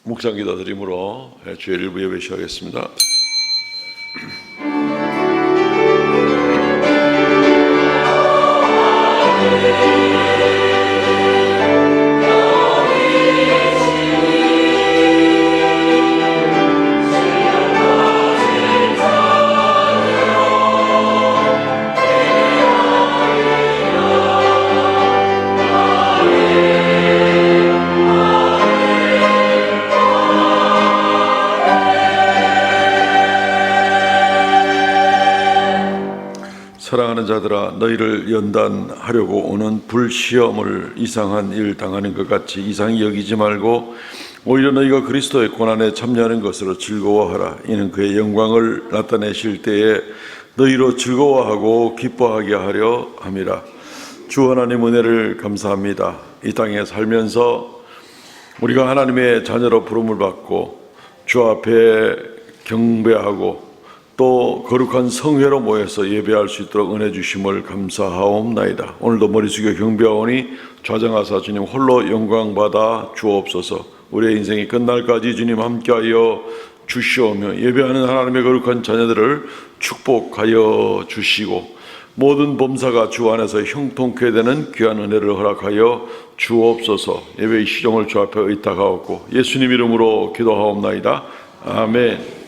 묵상 기도 드림으로 주의 일부 예배 시작하겠습니다. 사랑하는 자들아, 너희를 연단하려고 오는 불시험을 이상한 일 당하는 것 같이 이상히 여기지 말고 오히려 너희가 그리스도의 고난에 참여하는 것으로 즐거워하라. 이는 그의 영광을 나타내실 때에 너희로 즐거워하고 기뻐하게 하려 함이라. 주 하나님 은혜를 감사합니다. 이 땅에 살면서 우리가 하나님의 자녀로 부름을 받고 주 앞에 경배하고 또 거룩한 성회로 모여서 예배할 수 있도록 은혜 주심을 감사하옵나이다. 오늘도 머리 숙여 경배하오니 좌정하사 주님 홀로 영광 받아 주옵소서. 우리의 인생이 끝날까지 주님 함께하여 주시오며 예배하는 하나님의 거룩한 자녀들을 축복하여 주시고 모든 범사가 주 안에서 형통케 되는 귀한 은혜를 허락하여 주옵소서. 예배의 시종을 주 앞에 의탁하옵고 예수님 이름으로 기도하옵나이다. 아멘.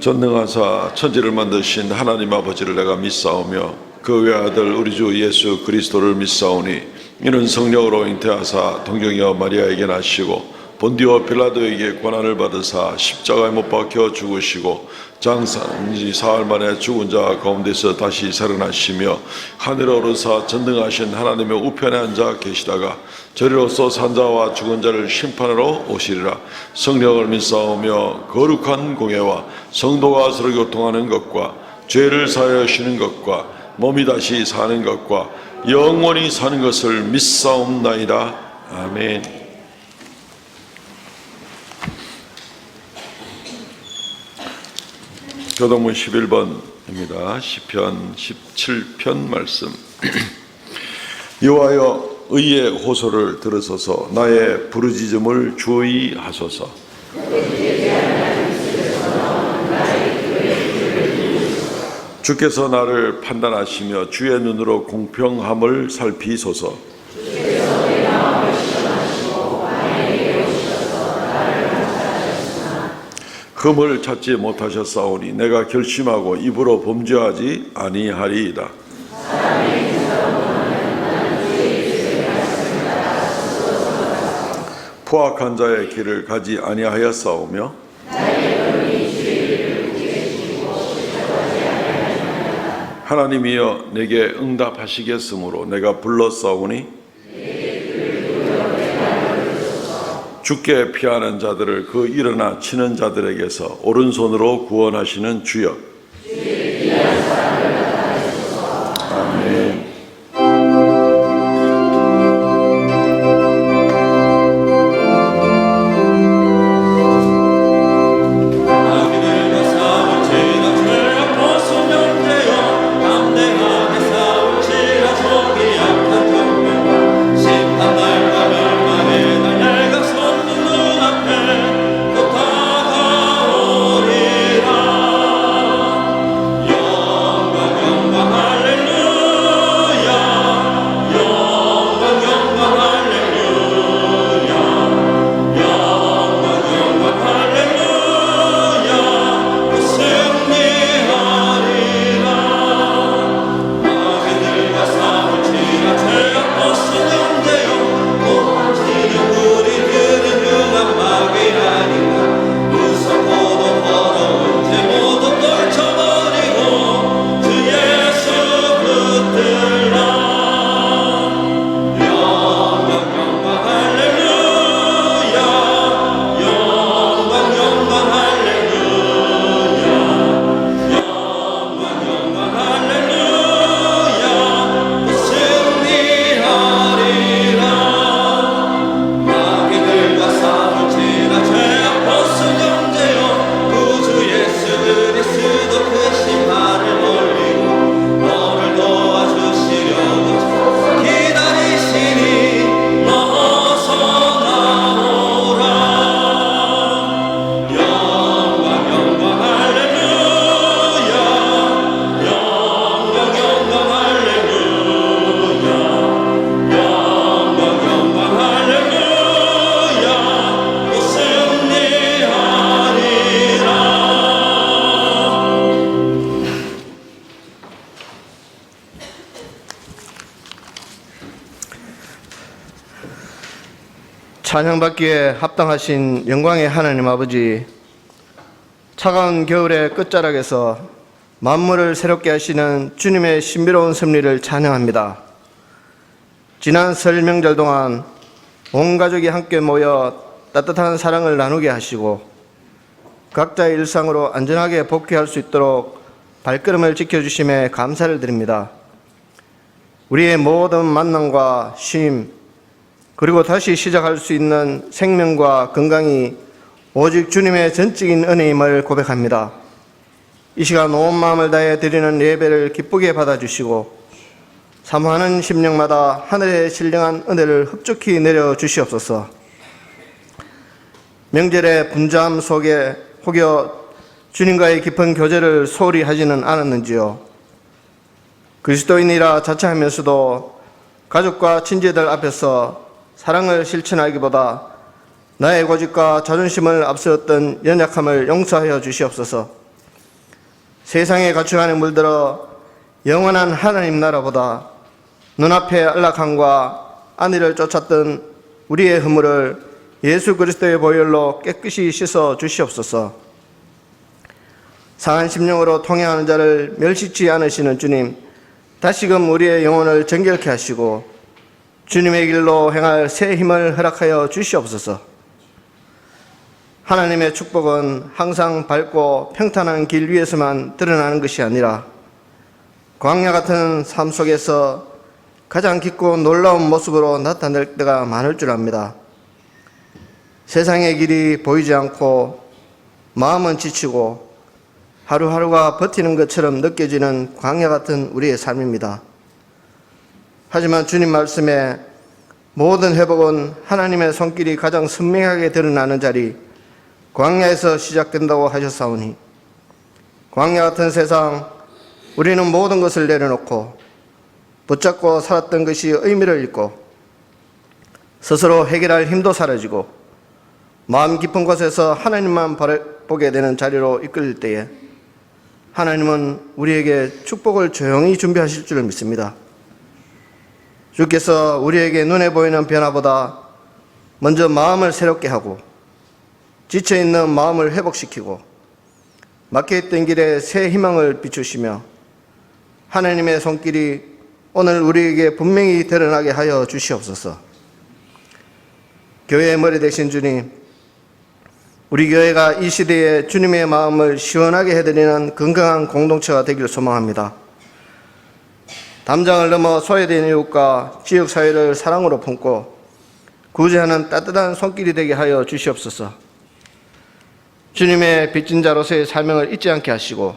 전능하사 천지를 만드신 하나님 아버지를 내가 믿사오며 그 외아들 우리 주 예수 그리스도를 믿사오니 이는 성령으로 잉태하사 동정녀 마리아에게 나시고 본디오 빌라도에게 고난을 받으사 십자가에 못 박혀 죽으시고 장사지 사흘 만에 죽은 자 가운데서 다시 살아나시며 하늘에 오르사 전능하신 하나님의 우편에 앉아 계시다가 저리로서 산자와 죽은 자를 심판하러 오시리라. 성령을 믿사오며 거룩한 공예와 성도가 서로 교통하는 것과 죄를 사하여주시는 것과 몸이 다시 사는 것과 영원히 사는 것을 믿사옵나이다. 아멘. 교동문 11번입니다. 시편 17편 말씀. 여호와여 의의 호소를 들으소서. 나의 부르짖음을 주의 하소서. 주께서 나를 판단하시며 주의 눈으로 공평함을 살피소서. 흠을 찾지 못하셨사오니 내가 결심하고 입으로 범죄하지 아니하리이다. 포악한 자의 길을 가지 아니하였사오며 하나님이여 내게 응답하시겠으므로 내가 불렀사오니 주께 피하는 자들을 그 일어나 치는 자들에게서 오른손으로 구원하시는 주여. 아멘. 찬양받기에 합당하신 영광의 하나님 아버지, 차가운 겨울의 끝자락에서 만물을 새롭게 하시는 주님의 신비로운 섭리를 찬양합니다. 지난 설 명절 동안 온 가족이 함께 모여 따뜻한 사랑을 나누게 하시고 각자의 일상으로 안전하게 복귀할 수 있도록 발걸음을 지켜주심에 감사를 드립니다. 우리의 모든 만남과 쉼, 그리고 다시 시작할 수 있는 생명과 건강이 오직 주님의 전적인 은혜임을 고백합니다. 이 시간 온 마음을 다해 드리는 예배를 기쁘게 받아주시고 사모하는 심령마다 하늘의 신령한 은혜를 흡족히 내려주시옵소서. 명절의 분주함 속에 혹여 주님과의 깊은 교제를 소홀히 하지는 않았는지요. 그리스도인이라 자처하면서도 가족과 친지들 앞에서 사랑을 실천하기보다 나의 고집과 자존심을 앞세웠던 연약함을 용서하여 주시옵소서. 세상의 가축 안에 물들어 영원한 하나님 나라보다 눈앞의 안락함과 안위를 쫓았던 우리의 허물을 예수 그리스도의 보혈로 깨끗이 씻어 주시옵소서. 상한 심령으로 통행하는 자를 멸시치 않으시는 주님, 다시금 우리의 영혼을 정결케 하시고 주님의 길로 행할 새 힘을 허락하여 주시옵소서. 하나님의 축복은 항상 밝고 평탄한 길 위에서만 드러나는 것이 아니라 광야 같은 삶 속에서 가장 깊고 놀라운 모습으로 나타날 때가 많을 줄 압니다. 세상의 길이 보이지 않고 마음은 지치고 하루하루가 버티는 것처럼 느껴지는 광야 같은 우리의 삶입니다. 하지만 주님 말씀에 모든 회복은 하나님의 손길이 가장 선명하게 드러나는 자리 광야에서 시작된다고 하셨사오니, 광야 같은 세상, 우리는 모든 것을 내려놓고 붙잡고 살았던 것이 의미를 잃고 스스로 해결할 힘도 사라지고 마음 깊은 곳에서 하나님만 바라보게 되는 자리로 이끌릴 때에 하나님은 우리에게 축복을 조용히 준비하실 줄 믿습니다. 주께서 우리에게 눈에 보이는 변화보다 먼저 마음을 새롭게 하고 지쳐있는 마음을 회복시키고 막혀있던 길에 새 희망을 비추시며 하나님의 손길이 오늘 우리에게 분명히 드러나게 하여 주시옵소서. 교회의 머리 되신 주님, 우리 교회가 이 시대에 주님의 마음을 시원하게 해드리는 건강한 공동체가 되기를 소망합니다. 담장을 넘어 소외된 이웃과 지역사회를 사랑으로 품고 구제하는 따뜻한 손길이 되게 하여 주시옵소서. 주님의 빚진 자로서의 사명을 잊지 않게 하시고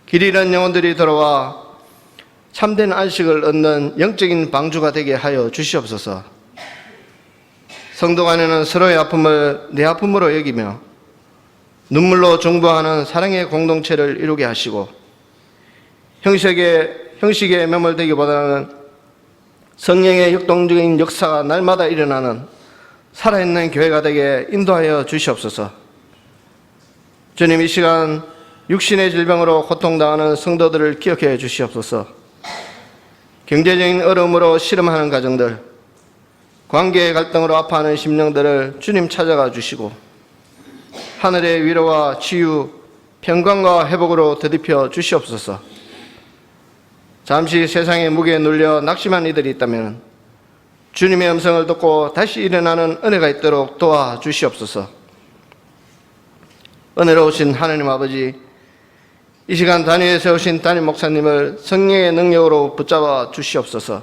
길 잃은 영혼들이 돌아와 참된 안식을 얻는 영적인 방주가 되게 하여 주시옵소서. 성도 간에는 서로의 아픔을 내 아픔으로 여기며 눈물로 중보하는 사랑의 공동체를 이루게 하시고 형식에 매몰되기보다는 성령의 역동적인 역사가 날마다 일어나는 살아있는 교회가 되게 인도하여 주시옵소서. 주님, 이 시간 육신의 질병으로 고통당하는 성도들을 기억해 주시옵소서. 경제적인 어려움으로 씨름하는 가정들, 관계의 갈등으로 아파하는 심령들을 주님 찾아가 주시고 하늘의 위로와 치유, 평강과 회복으로 되짚혀 주시옵소서. 잠시 세상의 무게에 눌려 낙심한 이들이 있다면 주님의 음성을 듣고 다시 일어나는 은혜가 있도록 도와주시옵소서. 은혜로우신 하나님 아버지, 이 시간 단위에 세우신 담임 목사님을 성령의 능력으로 붙잡아 주시옵소서.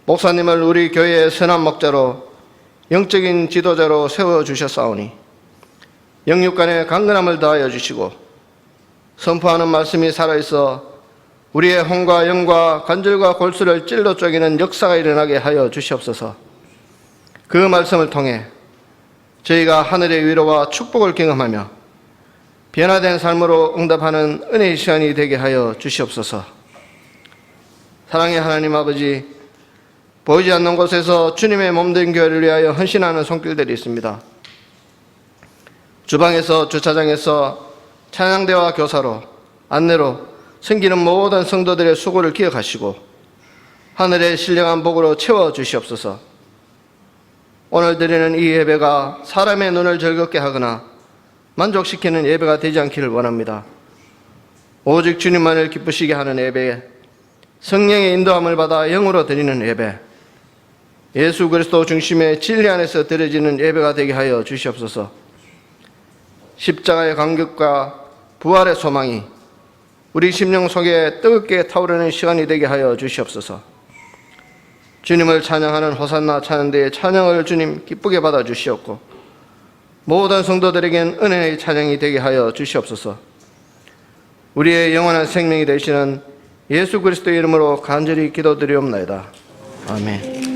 목사님을 우리 교회의 선한 목자로 영적인 지도자로 세워주셨사오니 영육간의 강건함을 더하여 주시고 선포하는 말씀이 살아있어 우리의 혼과 영과 관절과 골수를 찔러 쪼개는 역사가 일어나게 하여 주시옵소서. 그 말씀을 통해 저희가 하늘의 위로와 축복을 경험하며 변화된 삶으로 응답하는 은혜의 시간이 되게 하여 주시옵소서. 사랑의 하나님 아버지, 보이지 않는 곳에서 주님의 몸된 교회를 위하여 헌신하는 손길들이 있습니다. 주방에서, 주차장에서, 찬양대와 교사로, 안내로 섬기는 모든 성도들의 수고를 기억하시고 하늘의 신령한 복으로 채워주시옵소서. 오늘 드리는 이 예배가 사람의 눈을 즐겁게 하거나 만족시키는 예배가 되지 않기를 원합니다. 오직 주님만을 기쁘시게 하는 예배, 성령의 인도함을 받아 영으로 드리는 예배, 예수 그리스도 중심의 진리 안에서 드려지는 예배가 되게 하여 주시옵소서. 십자가의 감격과 부활의 소망이 우리 심령 속에 뜨겁게 타오르는 시간이 되게 하여 주시옵소서. 주님을 찬양하는 호산나 찬양대의 찬양을 주님 기쁘게 받아 주시옵고 모든 성도들에겐 은혜의 찬양이 되게 하여 주시옵소서. 우리의 영원한 생명이 되시는 예수 그리스도의 이름으로 간절히 기도드리옵나이다. 아멘.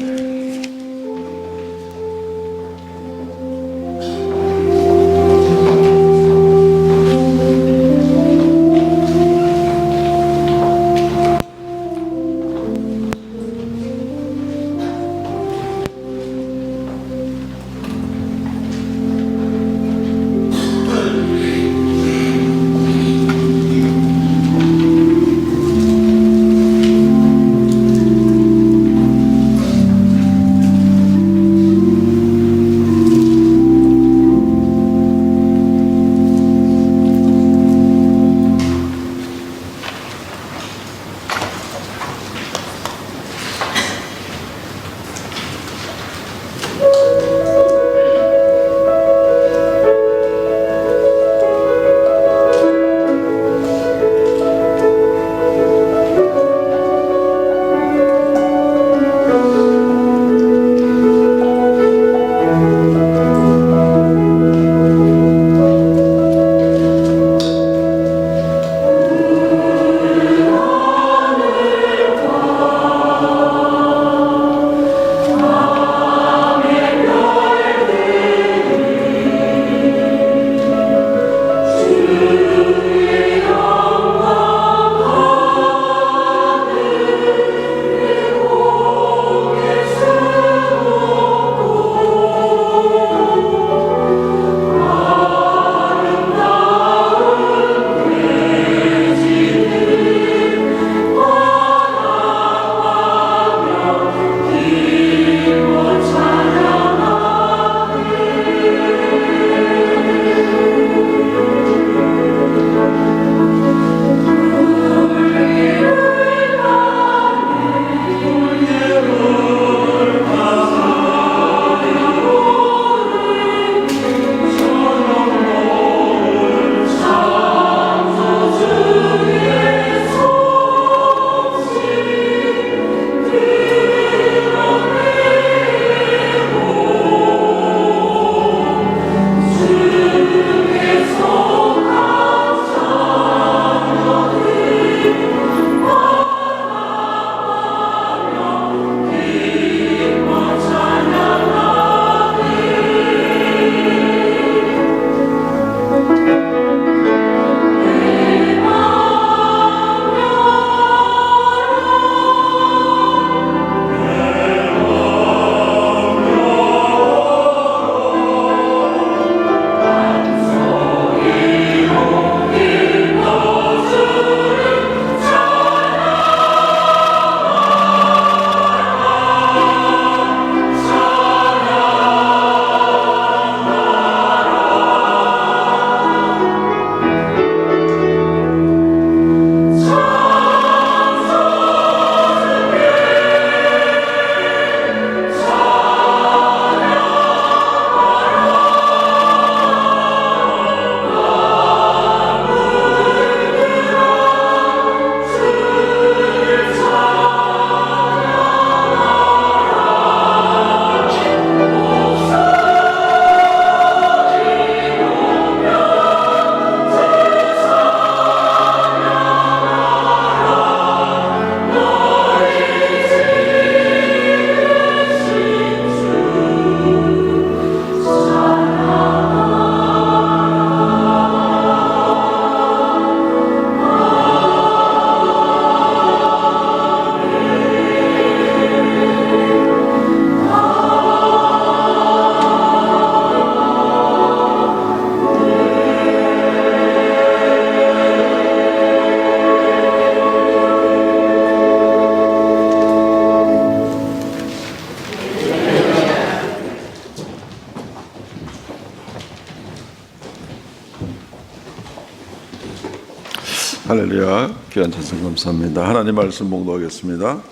할렐루야. 귀한 찬송 감사합니다. 하나님 말씀 봉독하겠습니다.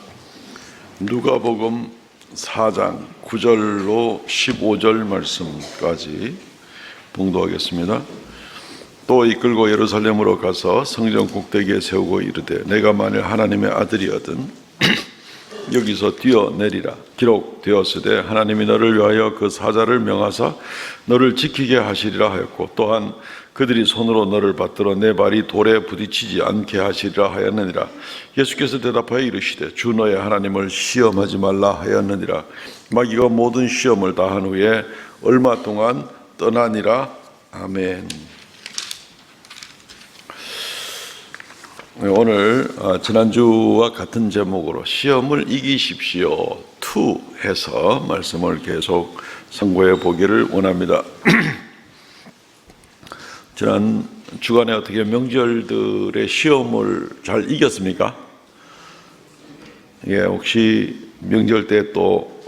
누가복음 4장 9절로 15절 말씀까지 봉독하겠습니다. 또 이끌고 예루살렘으로 가서 성전 꼭대기에 세우고 이르되 내가 만일 하나님의 아들이거든 여기서 뛰어내리라. 기록되었으되 하나님이 너를 위하여 그 사자를 명하사 너를 지키게 하시리라 하였고 또한 그들이 손으로 너를 받들어 내 발이 돌에 부딪히지 않게 하시리라 하였느니라. 예수께서 대답하여 이르시되 주 너의 하나님을 시험하지 말라 하였느니라. 마귀가 모든 시험을 다한 후에 얼마 동안 떠나니라. 아멘. 오늘 지난주와 같은 제목으로 시험을 이기십시오 2 해서 말씀을 계속 선고해 보기를 원합니다. 지난 주간에 어떻게 명절들의 시험을 잘 이겼습니까? 예, 혹시 명절 때 또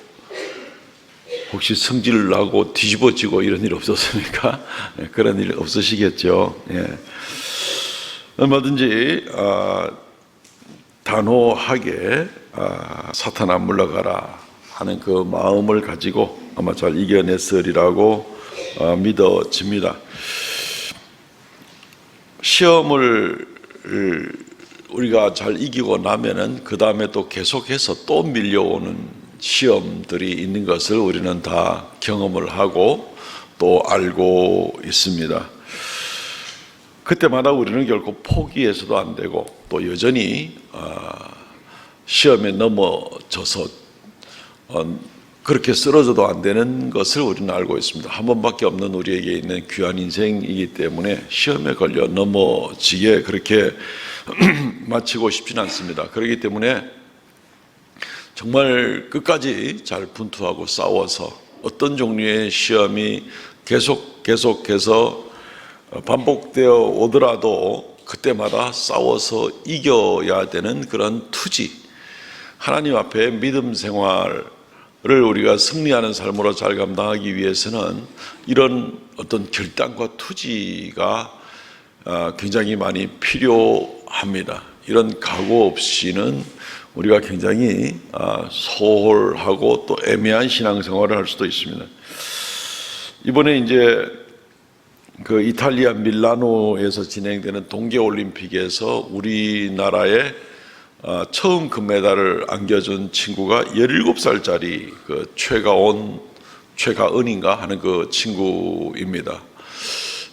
혹시 성질 나고 뒤집어지고 이런 일 없었습니까? 예, 그런 일 없으시겠죠. 예. 얼마든지 단호하게 사탄아 물러가라 하는 그 마음을 가지고 아마 잘 이겨냈으리라고 믿어집니다. 시험을 우리가 잘 이기고 나면은 그 다음에 또 계속해서 또 밀려오는 시험들이 있는 것을 우리는 다 경험을 하고 또 알고 있습니다. 그때마다 우리는 결코 포기해서도 안 되고 또 여전히 시험에 넘어져서 그렇게 쓰러져도 안 되는 것을 우리는 알고 있습니다. 한 번밖에 없는 우리에게 있는 귀한 인생이기 때문에 시험에 걸려 넘어지게 그렇게 마치고 싶지는 않습니다. 그렇기 때문에 정말 끝까지 잘 분투하고 싸워서 어떤 종류의 시험이 계속해서 반복되어 오더라도 그때마다 싸워서 이겨야 되는 그런 투지, 하나님 앞에 믿음 생활을 우리가 승리하는 삶으로 잘 감당하기 위해서는 이런 어떤 결단과 투지가 굉장히 많이 필요합니다. 이런 각오 없이는 우리가 굉장히 소홀하고 또 애매한 신앙생활을 할 수도 있습니다. 이번에 이제 그 이탈리아 밀라노에서 진행되는 동계올림픽에서 우리나라에 처음 금메달을 안겨준 친구가 17살짜리 그 최가은인가 하는 그 친구입니다.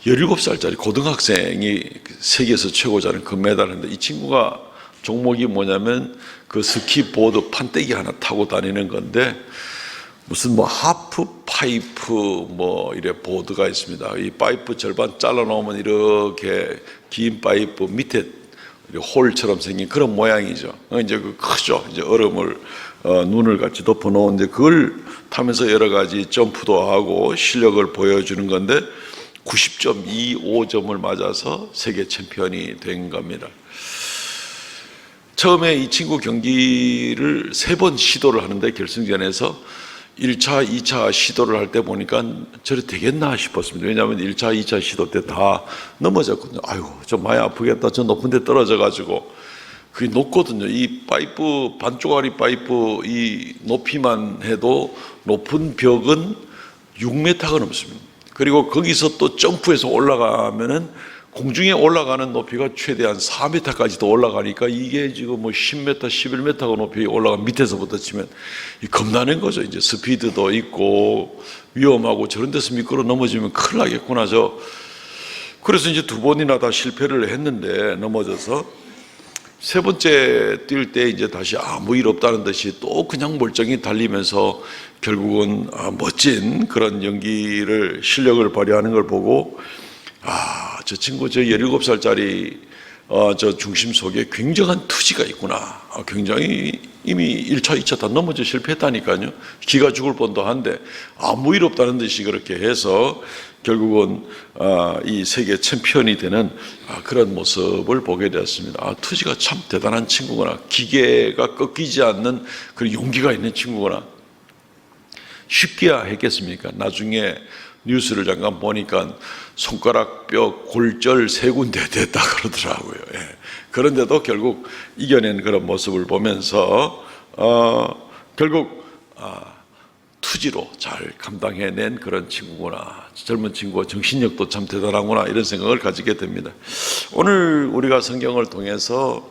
17살짜리 고등학생이 세계에서 최고자는 금메달을 했는데 이 친구가 종목이 뭐냐면 그 스키보드 판때기 하나 타고 다니는 건데 무슨 뭐 하프 파이프 뭐 이래 보드가 있습니다. 이 파이프 절반 잘라 놓으면 이렇게 긴 파이프 밑에 홀처럼 생긴 그런 모양이죠. 이제 그 크죠. 이제 얼음을 눈을 같이 덮어 놓은 이제 그걸 타면서 여러 가지 점프도 하고 실력을 보여주는 건데 90.25점을 맞아서 세계 챔피언이 된 겁니다. 처음에 이 친구 경기를 3번 시도를 하는데 결승전에서 1차, 2차 시도를 할 때 보니까 저래 되겠나 싶었습니다. 왜냐하면 1차, 2차 시도 때 다 넘어졌거든요. 아이고, 좀 많이 아프겠다. 저 높은 데 떨어져가지고. 그게 높거든요. 이 파이프, 반쪽짜리 파이프 이 높이만 해도 높은 벽은 6m가 넘습니다. 그리고 거기서 또 점프해서 올라가면은 공중에 올라가는 높이가 최대한 4m까지도 올라가니까 이게 지금 뭐 10m, 11m가 높이 올라가 밑에서부터 치면 겁나는 거죠. 이제 스피드도 있고 위험하고 저런 데서 미끄러 넘어지면 큰일 나겠구나. 그래서 이제 2번이나 다 실패를 했는데 넘어져서 3번째 뛸 때 이제 다시 아무 일 없다는 듯이 또 그냥 멀쩡히 달리면서 결국은 멋진 그런 연기를 실력을 발휘하는 걸 보고 저 친구 저 17살짜리 저 중심 속에 굉장한 투지가 있구나. 굉장히 이미 1차, 2차 다 넘어져 실패했다니까요. 기가 죽을 뻔도 한데 아무 일 없다는 듯이 그렇게 해서 결국은 이 세계 챔피언이 되는 그런 모습을 보게 되었습니다. 투지가 참 대단한 친구구나. 기계가 꺾이지 않는 그런 용기가 있는 친구구나. 쉽게야 했겠습니까? 나중에 뉴스를 잠깐 보니까 손가락 뼈 골절 3군데 됐다 그러더라고요. 예. 그런데도 결국 이겨낸 그런 모습을 보면서 결국 투지로 잘 감당해낸 그런 친구구나. 젊은 친구와 정신력도 참 대단하구나, 이런 생각을 가지게 됩니다. 오늘 우리가 성경을 통해서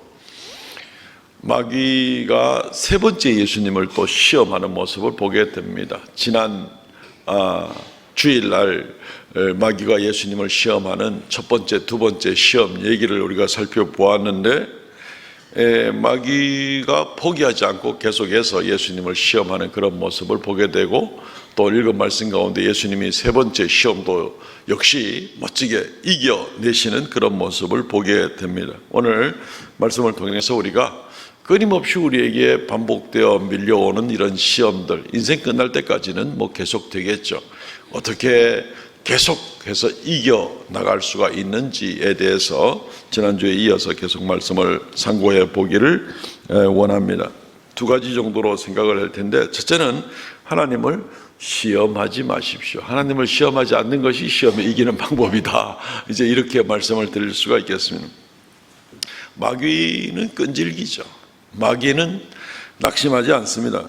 마귀가 3번째 예수님을 또 시험하는 모습을 보게 됩니다. 지난 주일날 마귀가 예수님을 시험하는 첫 번째, 두 번째 시험 얘기를 우리가 살펴보았는데, 마귀가 포기하지 않고 계속해서 예수님을 시험하는 그런 모습을 보게 되고, 또 읽은 말씀 가운데 예수님이 3번째 시험도 역시 멋지게 이겨내시는 그런 모습을 보게 됩니다. 오늘 말씀을 통해서 우리가 끊임없이 우리에게 반복되어 밀려오는 이런 시험들, 인생 끝날 때까지는 계속 되겠죠. 어떻게 계속해서 이겨나갈 수가 있는지에 대해서 지난주에 이어서 계속 말씀을 상고해 보기를 원합니다. 2가지 정도로 생각을 할 텐데, 첫째는 하나님을 시험하지 마십시오. 하나님을 시험하지 않는 것이 시험에 이기는 방법이다. 이제 이렇게 말씀을 드릴 수가 있겠습니다. 마귀는 끈질기죠. 마귀는 낙심하지 않습니다.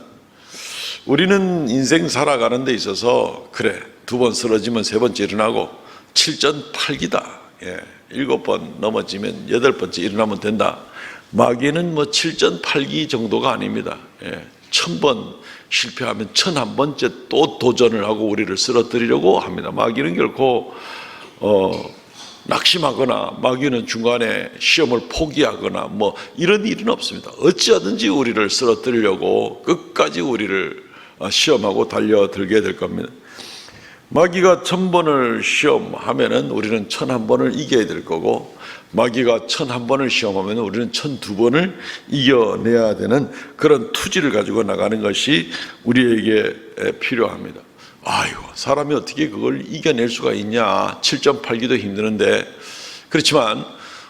우리는 인생 살아가는 데 있어서 그래, 2번 쓰러지면 3번째 일어나고 7전8기다. 7번 넘어지면 8번째 일어나면 된다. 마귀는 7전8기 정도가 아닙니다. 1000번 실패하면 1001번째 또 도전을 하고 우리를 쓰러뜨리려고 합니다. 마귀는 결코 낙심하거나 마귀는 중간에 시험을 포기하거나 이런 일은 없습니다. 어찌하든지 우리를 쓰러뜨리려고 끝까지 우리를 시험하고 달려들게 될 겁니다. 마귀가 1000번을 시험하면은 우리는 1001번을 이겨야 될 거고, 마귀가 1001번을 시험하면 우리는 1002번을 이겨내야 되는 그런 투지를 가지고 나가는 것이 우리에게 필요합니다. 아이고, 사람이 어떻게 그걸 이겨낼 수가 있냐. 7.8기도 힘드는데. 그렇지만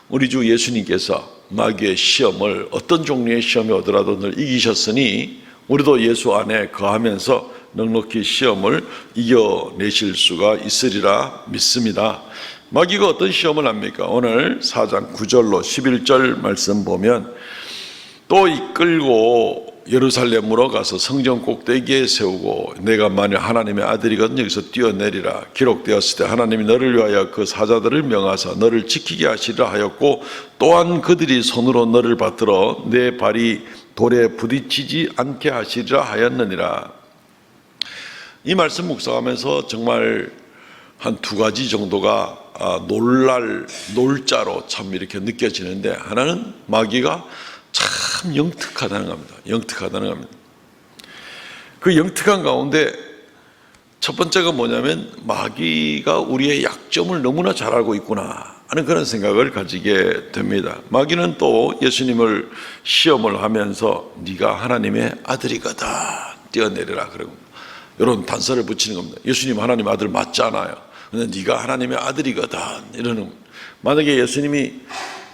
우리 주 예수님께서 마귀의 시험을, 어떤 종류의 시험이 오더라도 늘 이기셨으니 우리도 예수 안에 거하면서 넉넉히 시험을 이겨내실 수가 있으리라 믿습니다. 마귀가 어떤 시험을 합니까? 오늘 4장 9절로 11절 말씀 보면, 또 이끌고 예루살렘으로 가서 성전 꼭대기에 세우고 내가 만일 하나님의 아들이거든 여기서 뛰어내리라. 기록되었을 때 하나님이 너를 위하여 그 사자들을 명하사 너를 지키게 하시리라 하였고, 또한 그들이 손으로 너를 받들어 내 발이 돌에 부딪히지 않게 하시리라 하였느니라. 이 말씀 묵상하면서 정말 한 2가지 정도가 놀자로 참 이렇게 느껴지는데, 하나는 마귀가 참 영특하다는 겁니다. 영특하다는 겁니다. 그 영특한 가운데 첫 번째가 뭐냐면, 마귀가 우리의 약점을 너무나 잘 알고 있구나 하는 그런 생각을 가지게 됩니다. 마귀는 또 예수님을 시험을 하면서 네가 하나님의 아들이거든 뛰어내리라 그러고 이런 단서를 붙이는 겁니다. 예수님 하나님 아들 맞잖아요. 근데 네가 하나님의 아들이거든 이러는 겁니다. 만약에 예수님이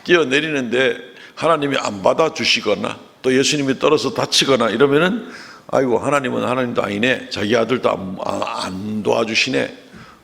뛰어내리는데 하나님이 안 받아주시거나 또 예수님이 떨어져 다치거나 이러면은, 아이고 하나님은 하나님도 아니네, 자기 아들도 안 도와주시네.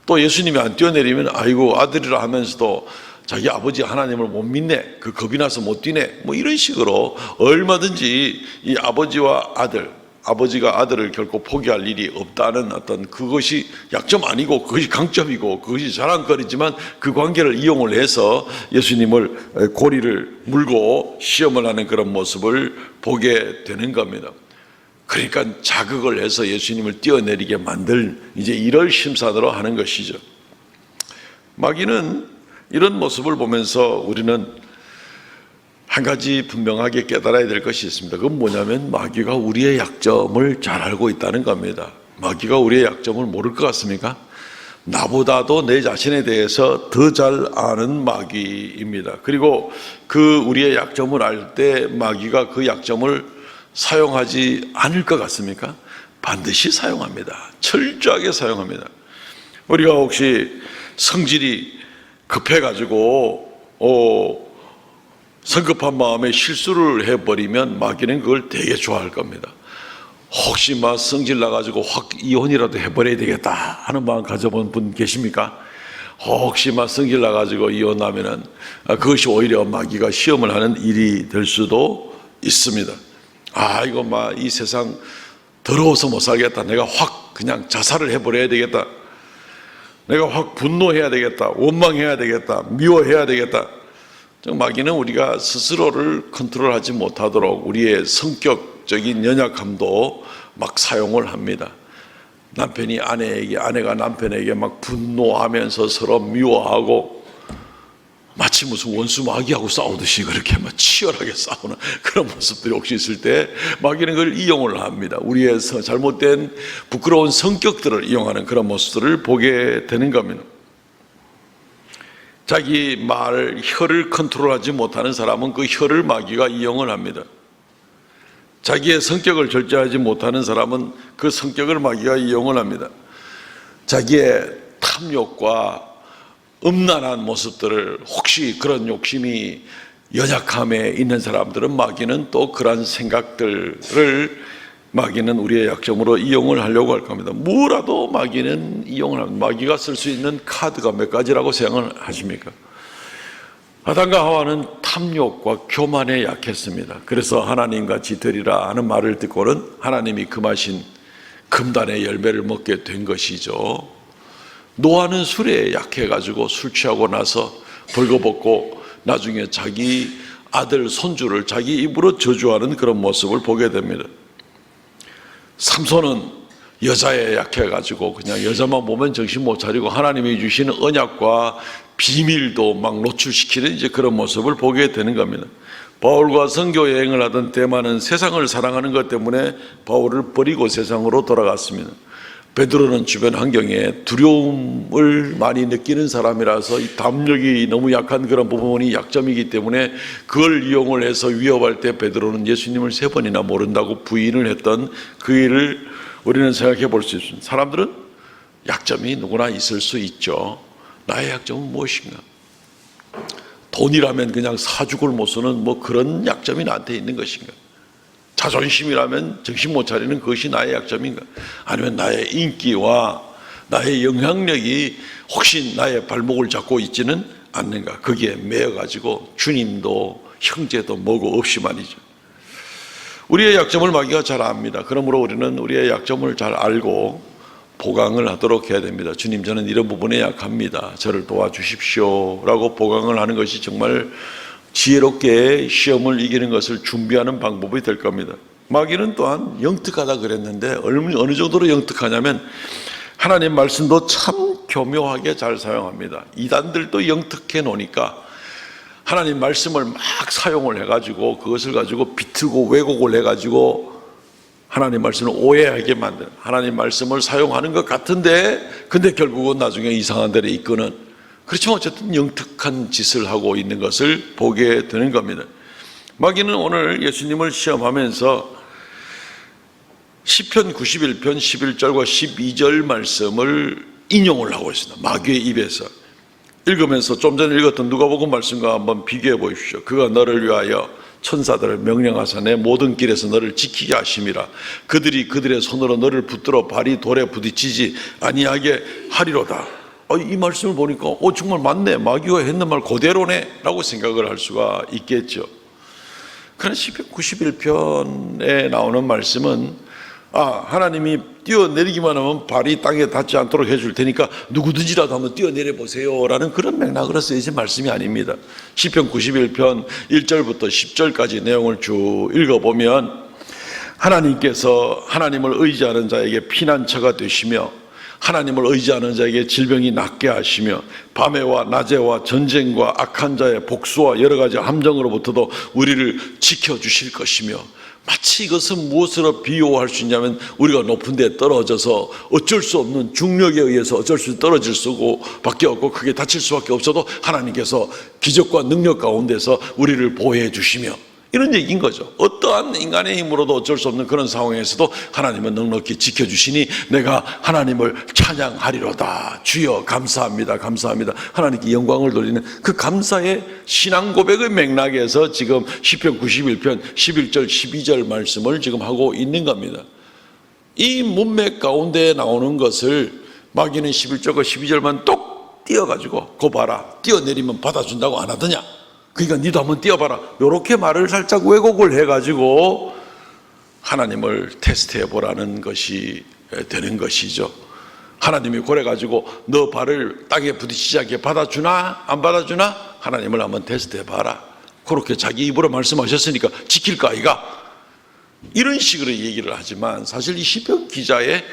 또 예수님이 안 뛰어내리면 아이고 아들이라 하면서도 자기 아버지 하나님을 못 믿네, 그 겁이 나서 못 뛰네, 이런 식으로 얼마든지 이 아버지와 아들, 아버지가 아들을 결코 포기할 일이 없다는 어떤, 그것이 약점 아니고 그것이 강점이고 그것이 자랑거리지만 그 관계를 이용을 해서 예수님을 고리를 물고 시험을 하는 그런 모습을 보게 되는 겁니다. 그러니까 자극을 해서 예수님을 뛰어내리게 만들 이제 이럴 심산으로 하는 것이죠. 마귀는 이런 모습을 보면서 우리는 한 가지 분명하게 깨달아야 될 것이 있습니다. 그건 뭐냐면, 마귀가 우리의 약점을 잘 알고 있다는 겁니다. 마귀가 우리의 약점을 모를 것 같습니까? 나보다도 내 자신에 대해서 더 잘 아는 마귀입니다. 그리고 그 우리의 약점을 알 때 마귀가 그 약점을 사용하지 않을 것 같습니까? 반드시 사용합니다. 철저하게 사용합니다. 우리가 혹시 성질이 급해가지고 성급한 마음에 실수를 해버리면 마귀는 그걸 되게 좋아할 겁니다. 혹시 막 성질 나가지고 확 이혼이라도 해버려야 되겠다 하는 마음 가져본 분 계십니까? 혹시 막 성질 나가지고 이혼하면은 그것이 오히려 마귀가 시험을 하는 일이 될 수도 있습니다. 이거 막 이 세상 더러워서 못 살겠다. 내가 확 그냥 자살을 해버려야 되겠다. 내가 확 분노해야 되겠다. 원망해야 되겠다. 미워해야 되겠다. 마귀는 우리가 스스로를 컨트롤하지 못하도록 우리의 성격적인 연약함도 막 사용을 합니다. 남편이 아내에게, 아내가 남편에게 막 분노하면서 서로 미워하고 마치 무슨 원수 마귀하고 싸우듯이 그렇게 막 치열하게 싸우는 그런 모습들이 혹시 있을 때 마귀는 그걸 이용을 합니다. 우리의 잘못된 부끄러운 성격들을 이용하는 그런 모습들을 보게 되는 겁니다. 자기 혀를 컨트롤하지 못하는 사람은 그 혀를 마귀가 이용을 합니다. 자기의 성격을 절제하지 못하는 사람은 그 성격을 마귀가 이용을 합니다. 자기의 탐욕과 음란한 모습들을, 혹시 그런 욕심이 연약함에 있는 사람들은 마귀는 또 그러한 생각들을 마귀는 우리의 약점으로 이용을 하려고 할 겁니다. 뭐라도 마귀는 이용을 합니다. 마귀가 쓸 수 있는 카드가 몇 가지라고 생각을 하십니까? 아담과 하와는 탐욕과 교만에 약했습니다. 그래서 하나님같이 되리라 하는 말을 듣고는 하나님이 금하신 금단의 열매를 먹게 된 것이죠. 노아는 술에 약해가지고 술 취하고 나서 벌거벗고 나중에 자기 아들 손주를 자기 입으로 저주하는 그런 모습을 보게 됩니다. 삼손은 여자에 약해가지고 그냥 여자만 보면 정신 못 차리고 하나님이 주시는 언약과 비밀도 막 노출시키는 이제 그런 모습을 보게 되는 겁니다. 바울과 선교 여행을 하던 데마는 세상을 사랑하는 것 때문에 바울을 버리고 세상으로 돌아갔습니다. 베드로는 주변 환경에 두려움을 많이 느끼는 사람이라서 이 담력이 너무 약한 그런 부분이 약점이기 때문에 그걸 이용을 해서 위협할 때 베드로는 예수님을 3번이나 모른다고 부인을 했던 그 일을 우리는 생각해 볼 수 있습니다. 사람들은 약점이 누구나 있을 수 있죠. 나의 약점은 무엇인가? 돈이라면 그냥 사죽을 못 쓰는 뭐 그런 약점이 나한테 있는 것인가? 자존심이라면 정신 못 차리는 그것이 나의 약점인가? 아니면 나의 인기와 나의 영향력이 혹시 나의 발목을 잡고 있지는 않는가? 거기에 매여가지고 주님도 형제도 뭐고 없이 말이죠. 우리의 약점을 마귀가 잘 압니다. 그러므로 우리는 우리의 약점을 잘 알고 보강을 하도록 해야 됩니다. 주님, 저는 이런 부분에 약합니다. 저를 도와주십시오 라고 보강을 하는 것이 정말 지혜롭게 시험을 이기는 것을 준비하는 방법이 될 겁니다. 마귀는 또한 영특하다 그랬는데 어느 정도로 영특하냐면 하나님 말씀도 참 교묘하게 잘 사용합니다. 이단들도 영특해 놓으니까 하나님 말씀을 막 사용을 해가지고 그것을 가지고 비틀고 왜곡을 해가지고 하나님 말씀을 오해하게 만드는, 하나님 말씀을 사용하는 것 같은데 근데 결국은 나중에 이상한 데로 이끄는, 그렇지만 어쨌든 영특한 짓을 하고 있는 것을 보게 되는 겁니다. 마귀는 오늘 예수님을 시험하면서 시편 91편 11절과 12절 말씀을 인용을 하고 있습니다. 마귀의 입에서 읽으면서 좀 전에 읽었던 누가복음 말씀과 한번 비교해 보십시오. 그가 너를 위하여 천사들을 명령하사 내 모든 길에서 너를 지키게 하심이라. 그들이 그들의 손으로 너를 붙들어 발이 돌에 부딪히지 아니하게 하리로다. 이 말씀을 보니까 정말 맞네, 마귀가 했는 말 그대로네 라고 생각을 할 수가 있겠죠. 그러나 시편 91편에 나오는 말씀은 하나님이 뛰어내리기만 하면 발이 땅에 닿지 않도록 해줄 테니까 누구든지라도 한번 뛰어내려 보세요 라는 그런 맥락으로 쓰여진 말씀이 아닙니다. 시편 91편 1절부터 10절까지 내용을 쭉 읽어보면 하나님께서 하나님을 의지하는 자에게 피난처가 되시며 하나님을 의지하는 자에게 질병이 낫게 하시며 밤에와 낮에와 전쟁과 악한 자의 복수와 여러 가지 함정으로부터도 우리를 지켜주실 것이며, 마치 이것은 무엇으로 비유할 수 있냐면 우리가 높은 데 떨어져서 어쩔 수 없는 중력에 의해서 어쩔 수 떨어질 수밖에 없고 크게 다칠 수밖에 없어도 하나님께서 기적과 능력 가운데서 우리를 보호해 주시며, 이런 얘기인 거죠. 어떠한 인간의 힘으로도 어쩔 수 없는 그런 상황에서도 하나님은 넉넉히 지켜주시니 내가 하나님을 찬양하리로다. 주여 감사합니다, 감사합니다. 하나님께 영광을 돌리는 그 감사의 신앙 고백의 맥락에서 지금 시편 91편 11절 12절 말씀을 지금 하고 있는 겁니다. 이 문맥 가운데 나오는 것을 마귀는 11절과 12절만 똑 띄어가지고 거 봐라, 뛰어내리면 받아준다고 안 하더냐, 그러니까 니도 한번 뛰어봐라, 이렇게 말을 살짝 왜곡을 해가지고 하나님을 테스트해 보라는 것이 되는 것이죠. 하나님이 그래가지고 너 발을 땅에 부딪히지 않게 받아주나 안 받아주나 하나님을 한번 테스트해 봐라, 그렇게 자기 입으로 말씀하셨으니까 지킬 거 아이가, 이런 식으로 얘기를 하지만 사실 이 시편 기자의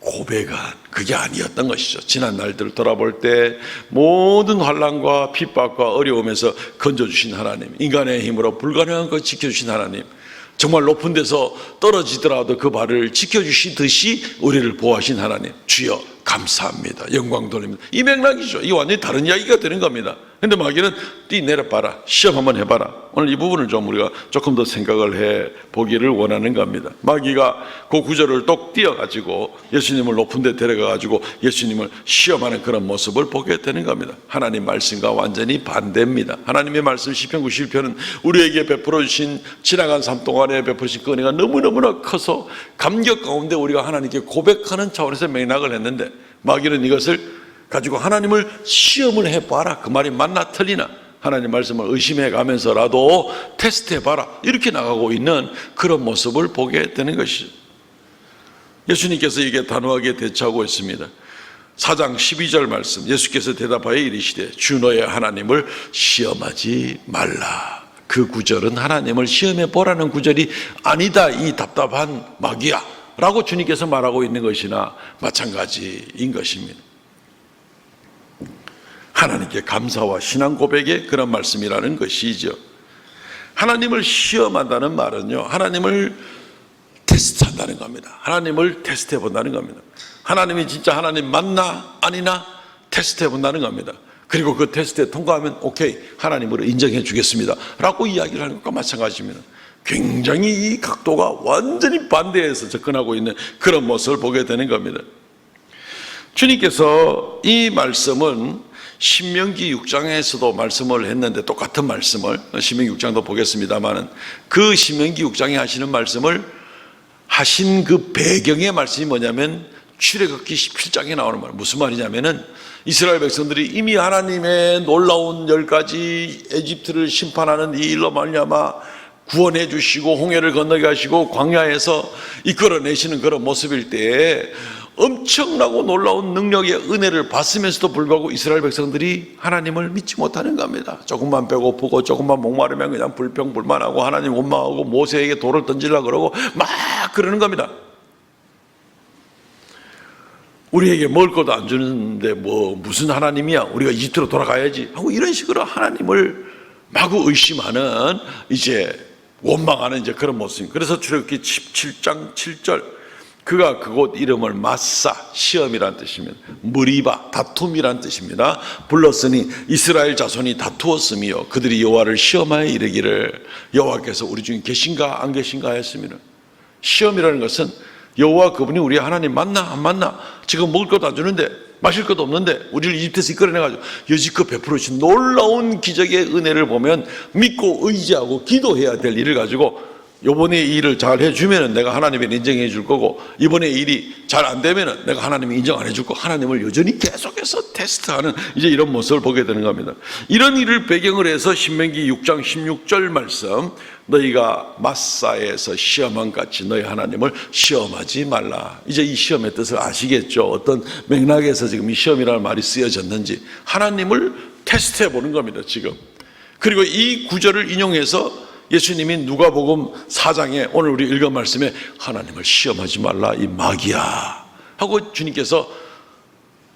고백은 그게 아니었던 것이죠. 지난 날들을 돌아볼 때 모든 환난과 핍박과 어려움에서 건져주신 하나님, 인간의 힘으로 불가능한 것 지켜주신 하나님, 정말 높은 데서 떨어지더라도 그 발을 지켜주시듯이 우리를 보호하신 하나님, 주여 감사합니다, 영광 돌립니다, 이 맥락이죠. 이게 완전히 다른 이야기가 되는 겁니다. 근데 마귀는 뛰내려봐라, 시험 한번 해봐라. 오늘 이 부분을 좀 우리가 조금 더 생각을 해 보기를 원하는 겁니다. 마귀가 그 구절을 똑 띄어가지고 예수님을 높은 데 데려가가지고 예수님을 시험하는 그런 모습을 보게 되는 겁니다. 하나님 말씀과 완전히 반대입니다. 하나님의 말씀 시편 91편은 우리에게 베풀어 주신 지나간 삶 동안에 베푸신 그 은혜가 너무너무나 커서 감격 가운데 우리가 하나님께 고백하는 차원에서 맥락을 했는데, 마귀는 이것을 가지고 하나님을 시험을 해봐라, 그 말이 맞나 틀리나 하나님 말씀을 의심해 가면서라도 테스트해봐라, 이렇게 나가고 있는 그런 모습을 보게 되는 것이죠. 예수님께서 이게 단호하게 대처하고 있습니다. 4장 12절 말씀, 예수께서 대답하여 이르시되 주 너의 하나님을 시험하지 말라. 그 구절은 하나님을 시험해 보라는 구절이 아니다, 이 답답한 마귀야 라고 주님께서 말하고 있는 것이나 마찬가지인 것입니다. 하나님께 감사와 신앙 고백의 그런 말씀이라는 것이죠. 하나님을 시험한다는 말은요, 하나님을 테스트한다는 겁니다. 하나님을 테스트해 본다는 겁니다. 하나님이 진짜 하나님 맞나 아니나 테스트해 본다는 겁니다. 그리고 그 테스트에 통과하면 오케이, 하나님으로 인정해 주겠습니다 라고 이야기를 하는 것과 마찬가지입니다. 굉장히 이 각도가 완전히 반대해서 접근하고 있는 그런 모습을 보게 되는 겁니다. 주님께서 이 말씀은 신명기 6장에서도 말씀을 했는데, 똑같은 말씀을 신명기 6장도 보겠습니다만, 그 신명기 6장에 하시는 말씀을 하신 그 배경의 말씀이 뭐냐면 출애굽기 17장에 나오는 말. 무슨 말이냐면은 이스라엘 백성들이 이미 하나님의 놀라운 10가지 에집트를 심판하는 이 일로 말미암아 구원해 주시고 홍해를 건너게 하시고 광야에서 이끌어내시는 그런 모습일 때에 엄청나고 놀라운 능력의 은혜를 받으면서도 불구하고 이스라엘 백성들이 하나님을 믿지 못하는 겁니다. 조금만 배고프고 조금만 목마르면 그냥 불평불만하고 하나님 원망하고 모세에게 돌을 던지려고 그러고 막 그러는 겁니다. 우리에게 먹을 것도 안 주는데 뭐 무슨 하나님이야, 우리가 이집트로 돌아가야지 하고 이런 식으로 하나님을 마구 의심하는, 이제 원망하는 이제 그런 모습입니다. 그래서 출애굽기 17장 7절, 그가 그곳 이름을 마사, 시험이란 뜻입니다. 무리바, 다툼이란 뜻입니다. 불렀으니 이스라엘 자손이 다투었으며 그들이 여호와를 시험하여 이르기를 여호와께서 우리 중에 계신가 안 계신가 하였습니다. 시험이라는 것은 여호와 그분이 우리 하나님 맞나 안 맞나, 지금 먹을 것도 안 주는데 마실 것도 없는데 우리를 이집트에서 이끌어내가지고 여지껏 베풀어 주신 놀라운 기적의 은혜를 보면 믿고 의지하고 기도해야 될 일을 가지고 이번에 이 일을 잘 해주면 내가 하나님을 인정해 줄 거고, 이번에 일이 잘 안 되면 내가 하나님을 인정 안 해줄 거고, 하나님을 여전히 계속해서 테스트하는 이제 이런 모습을 보게 되는 겁니다. 이런 일을 배경으로 해서 신명기 6장 16절 말씀, 너희가 마사에서 시험한 같이 너희 하나님을 시험하지 말라. 이제 이 시험의 뜻을 아시겠죠? 어떤 맥락에서 지금 이 시험이라는 말이 쓰여졌는지 하나님을 테스트해 보는 겁니다 지금. 그리고 이 구절을 인용해서 예수님이 누가복음 4장에 오늘 우리 읽은 말씀에 하나님을 시험하지 말라 이 마귀야 하고 주님께서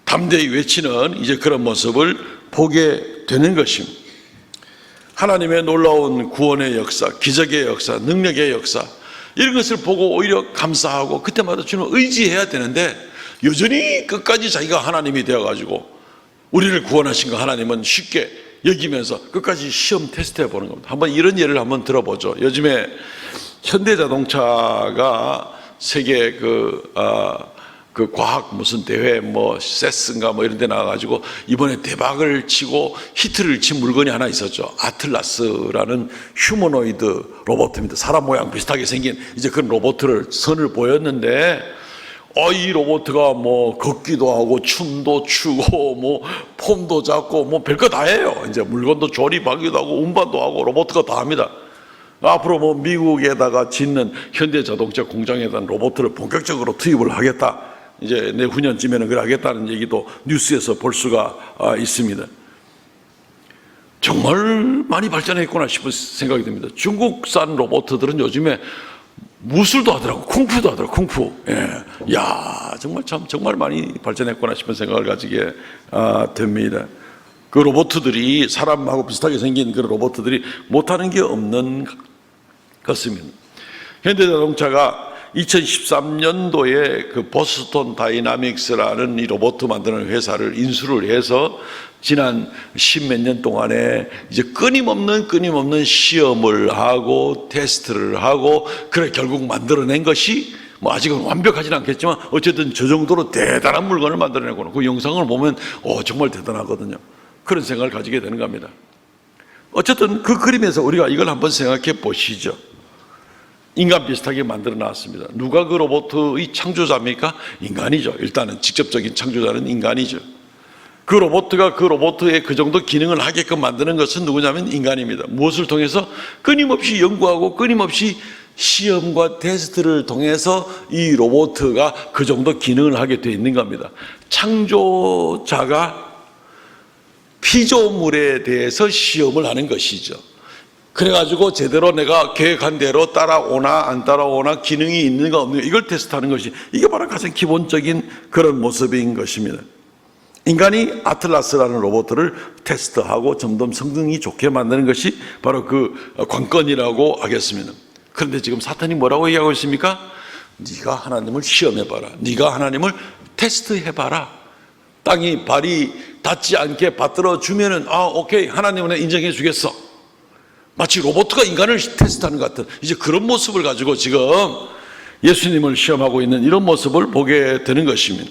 담대히 외치는 이제 그런 모습을 보게 되는 것입니다. 하나님의 놀라운 구원의 역사, 기적의 역사, 능력의 역사, 이런 것을 보고 오히려 감사하고 그때마다 주님을 의지해야 되는데, 여전히 끝까지 자기가 하나님이 되어가지고 우리를 구원하신 거 하나님은 쉽게 여기면서 끝까지 시험 테스트해 보는 겁니다. 한번 이런 예를 한번 들어보죠. 요즘에 현대자동차가 세계 그 과학 무슨 대회 뭐 세스인가 뭐 이런 데 나와가지고 이번에 대박을 치고 히트를 친 물건이 하나 있었죠. 아틀라스라는 휴머노이드 로봇입니다. 사람 모양 비슷하게 생긴 이제 그런 로봇을 선을 보였는데, 이 로봇가 뭐 걷기도 하고 춤도 추고 뭐 폼도 잡고 뭐 별거 다 해요. 이제 물건도 조립하기도 하고 운반도 하고 로봇가 다 합니다. 앞으로 뭐 미국에다가 짓는 현대자동차 공장에다 로봇을 본격적으로 투입을 하겠다. 이제 내후년쯤에는 그걸 하겠다는 얘기도 뉴스에서 볼 수가 있습니다. 정말 많이 발전했구나 싶은 생각이 듭니다. 중국산 로봇들은 요즘에 무술도 하더라고, 쿵푸도 하더라고, 쿵푸. 예. 야, 정말 많이 발전했구나 싶은 생각을 가지게 됩니다. 그 로봇들이 사람하고 비슷하게 생긴 그 로봇들이 못하는 게 없는 것입니다. 현대자동차가 2013년도에 그 보스턴 다이나믹스라는 이 로봇 만드는 회사를 인수를 해서 지난 10몇 년 동안에 이제 끊임없는 시험을 하고 테스트를 하고 그래 결국 만들어낸 것이 뭐 아직은 완벽하지는 않겠지만 어쨌든 저 정도로 대단한 물건을 만들어내고 그 영상을 보면 정말 대단하거든요. 그런 생각을 가지게 되는 겁니다. 어쨌든 그 그림에서 우리가 이걸 한번 생각해 보시죠. 인간 비슷하게 만들어 놨습니다. 누가 그 로봇의 창조자입니까? 인간이죠. 일단은 직접적인 창조자는 인간이죠. 그 로봇가 그 로봇의 그 정도 기능을 하게끔 만드는 것은 누구냐면 인간입니다. 무엇을 통해서? 끊임없이 연구하고 끊임없이 시험과 테스트를 통해서 이 로봇가 그 정도 기능을 하게 되어 있는 겁니다. 창조자가 피조물에 대해서 시험을 하는 것이죠. 그래가지고 제대로 내가 계획한 대로 따라오나 안 따라오나 기능이 있는가 없는가 이걸 테스트하는 것이 이게 바로 가장 기본적인 그런 모습인 것입니다. 인간이 아틀라스라는 로봇을 테스트하고 점점 성능이 좋게 만드는 것이 바로 그 관건이라고 하겠습니다. 그런데 지금 사탄이 뭐라고 얘기하고 있습니까? 네가 하나님을 시험해봐라. 네가 하나님을 테스트해봐라. 땅이 발이 닿지 않게 받들어 주면은 오케이 하나님은 내가 인정해 주겠어. 마치 로봇가 인간을 테스트하는 것 같은 이제 그런 모습을 가지고 지금 예수님을 시험하고 있는 이런 모습을 보게 되는 것입니다.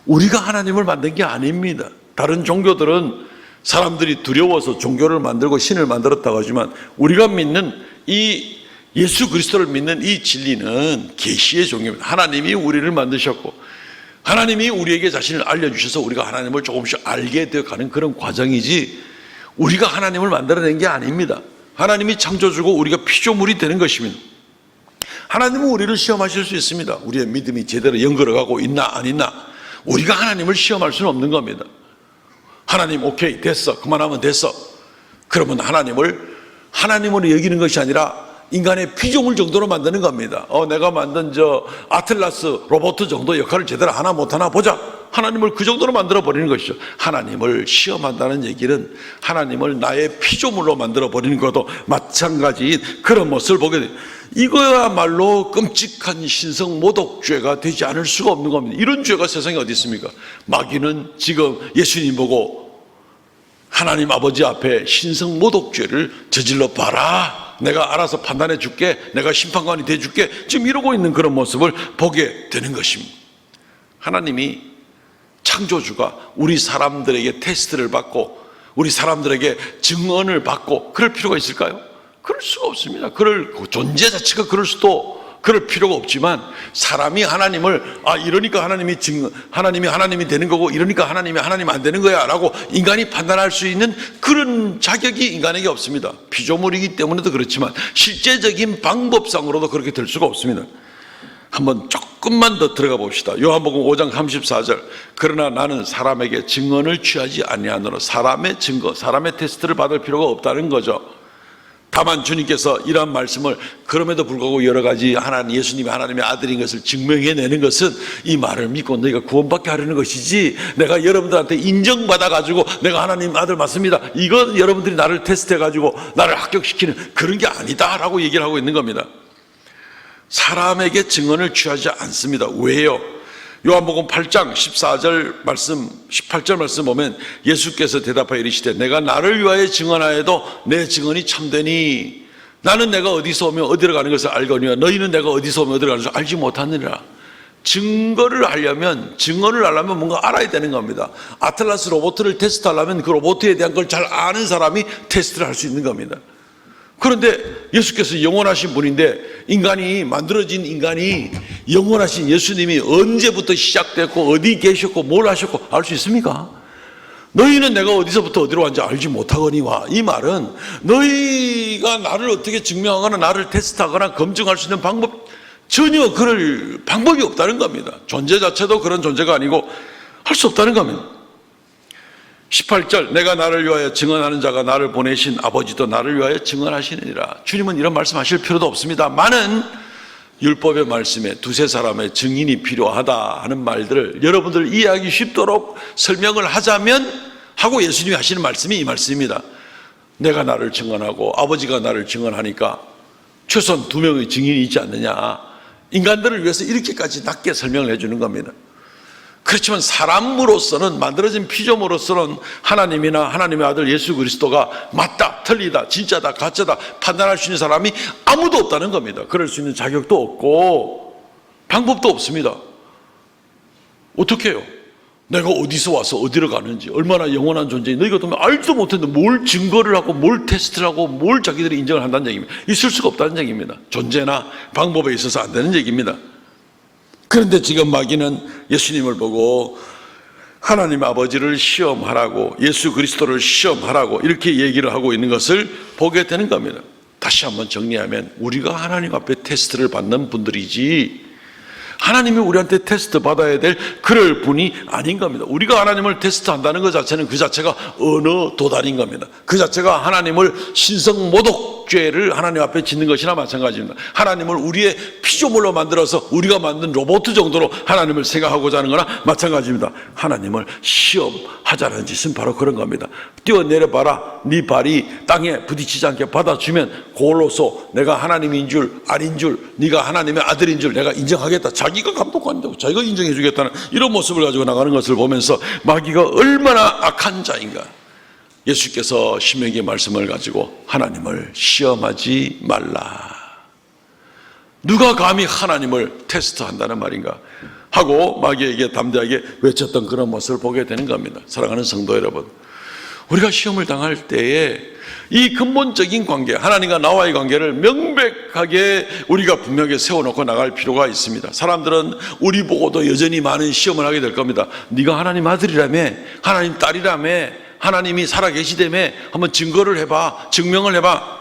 우리가 하나님을 만든 게 아닙니다. 다른 종교들은 사람들이 두려워서 종교를 만들고 신을 만들었다고 하지만 우리가 믿는 이 예수 그리스도를 믿는 이 진리는 계시의 종교입니다. 하나님이 우리를 만드셨고 하나님이 우리에게 자신을 알려주셔서 우리가 하나님을 조금씩 알게 되어가는 그런 과정이지 우리가 하나님을 만들어낸 게 아닙니다. 하나님이 창조주고 우리가 피조물이 되는 것입니다. 하나님은 우리를 시험하실 수 있습니다. 우리의 믿음이 제대로 연결해가고 있나 안 있나 우리가 하나님을 시험할 수는 없는 겁니다. 하나님 오케이 됐어 그만하면 됐어. 그러면 하나님으로 여기는 것이 아니라 인간의 피조물 정도로 만드는 겁니다. 내가 만든 저 아틀라스 로봇 정도 역할을 제대로 하나 못하나 보자. 하나님을 그 정도로 만들어 버리는 것이죠. 하나님을 시험한다는 얘기는 하나님을 나의 피조물로 만들어 버리는 것도 마찬가지인 그런 모습을 보게 돼요. 이거야말로 끔찍한 신성 모독죄가 되지 않을 수가 없는 겁니다. 이런 죄가 세상에 어디 있습니까? 마귀는 지금 예수님 보고 하나님 아버지 앞에 신성 모독죄를 저질러 봐라. 내가 알아서 판단해 줄게. 내가 심판관이 돼 줄게. 지금 이러고 있는 그런 모습을 보게 되는 것입니다. 하나님이 창조주가 우리 사람들에게 테스트를 받고 우리 사람들에게 증언을 받고 그럴 필요가 있을까요? 그럴 수가 없습니다. 존재 자체가 그럴 필요가 없지만 사람이 하나님을 이러니까 하나님이 되는 거고 이러니까 하나님이 안 되는 거야 라고 인간이 판단할 수 있는 그런 자격이 인간에게 없습니다. 피조물이기 때문에도 그렇지만 실제적인 방법상으로도 그렇게 될 수가 없습니다. 한번 조금만 더 들어가 봅시다. 요한복음 5장 34절. 그러나 나는 사람에게 증언을 취하지 아니하노라. 사람의 증거, 사람의 테스트를 받을 필요가 없다는 거죠. 다만 주님께서 이러한 말씀을 그럼에도 불구하고 여러 가지 예수님이 하나님의 아들인 것을 증명해내는 것은 이 말을 믿고 너희가 구원받게 하려는 것이지 내가 여러분들한테 인정받아가지고 내가 하나님 아들 맞습니다. 이건 여러분들이 나를 테스트해가지고 나를 합격시키는 그런 게 아니다라고 얘기를 하고 있는 겁니다. 사람에게 증언을 취하지 않습니다. 왜요? 요한복음 8장 14절 말씀 18절 말씀 보면 예수께서 대답하여 이르시되 내가 나를 위하여 증언하여도 내 증언이 참되니 나는 내가 어디서 오며 어디로 가는 것을 알거니와 너희는 내가 어디서 오며 어디로 가는 것을 알지 못하느니라. 증언을 하려면 뭔가 알아야 되는 겁니다. 아틀라스 로봇을 테스트하려면 그 로봇에 대한 걸 잘 아는 사람이 테스트를 할 수 있는 겁니다. 그런데 예수께서 영원하신 분인데 만들어진 인간이 영원하신 예수님이 언제부터 시작됐고 어디 계셨고 뭘 하셨고 알 수 있습니까? 너희는 내가 어디서부터 어디로 왔는지 알지 못하거니와, 이 말은 너희가 나를 어떻게 증명하거나 나를 테스트하거나 검증할 수 있는 전혀 그럴 방법이 없다는 겁니다. 존재 자체도 그런 존재가 아니고 할 수 없다는 겁니다. 18절, 내가 나를 위하여 증언하는 자가 나를 보내신 아버지도 나를 위하여 증언하시느니라. 주님은 이런 말씀하실 필요도 없습니다. 많은 율법의 말씀에 두세 사람의 증인이 필요하다 하는 말들을 여러분들 이해하기 쉽도록 설명을 하고 예수님이 하시는 말씀이 이 말씀입니다. 내가 나를 증언하고 아버지가 나를 증언하니까 최소한 2명의 증인이 있지 않느냐. 인간들을 위해서 이렇게까지 낮게 설명을 해주는 겁니다. 그렇지만 사람으로서는, 만들어진 피조물로서는 하나님이나 하나님의 아들 예수 그리스도가 맞다, 틀리다, 진짜다, 가짜다 판단할 수 있는 사람이 아무도 없다는 겁니다. 그럴 수 있는 자격도 없고 방법도 없습니다. 어떻게 해요? 내가 어디서 와서 어디로 가는지, 얼마나 영원한 존재인지 너희가 보면 알지도 못했는데 뭘 증거를 하고 뭘 테스트를 하고 뭘 자기들이 인정을 한다는 얘기입니다. 있을 수가 없다는 얘기입니다. 존재나 방법에 있어서 안 되는 얘기입니다. 그런데 지금 마귀는 예수님을 보고 하나님 아버지를 시험하라고, 예수 그리스도를 시험하라고 이렇게 얘기를 하고 있는 것을 보게 되는 겁니다. 다시 한번 정리하면 우리가 하나님 앞에 테스트를 받는 분들이지 하나님이 우리한테 테스트 받아야 될 그럴 분이 아닌 겁니다. 우리가 하나님을 테스트한다는 것 자체는 그 자체가 어느 도단인 겁니다. 그 자체가 하나님을 신성모독죄를 하나님 앞에 짓는 것이나 마찬가지입니다. 하나님을 우리의 피조물로 만들어서 우리가 만든 로봇 정도로 하나님을 생각하고자 하는 거나 마찬가지입니다. 하나님을 시험하자는 짓은 바로 그런 겁니다. 뛰어내려봐라. 네 발이 땅에 부딪히지 않게 받아주면 그걸로서 내가 하나님인 줄 아닌 줄, 네가 하나님의 아들인 줄 내가 인정하겠다. 자기가 감독한다고, 자기가 인정해 주겠다는 이런 모습을 가지고 나가는 것을 보면서 마귀가 얼마나 악한 자인가. 예수께서 신명기의 말씀을 가지고 하나님을 시험하지 말라. 누가 감히 하나님을 테스트한다는 말인가 하고 마귀에게 담대하게 외쳤던 그런 모습을 보게 되는 겁니다. 사랑하는 성도 여러분, 우리가 시험을 당할 때에 이 근본적인 관계, 하나님과 나와의 관계를 명백하게 우리가 분명히 세워놓고 나갈 필요가 있습니다. 사람들은 우리 보고도 여전히 많은 시험을 하게 될 겁니다. 네가 하나님 아들이라며, 하나님 딸이라며, 하나님이 살아계시다며 한번 증거를 해봐, 증명을 해봐,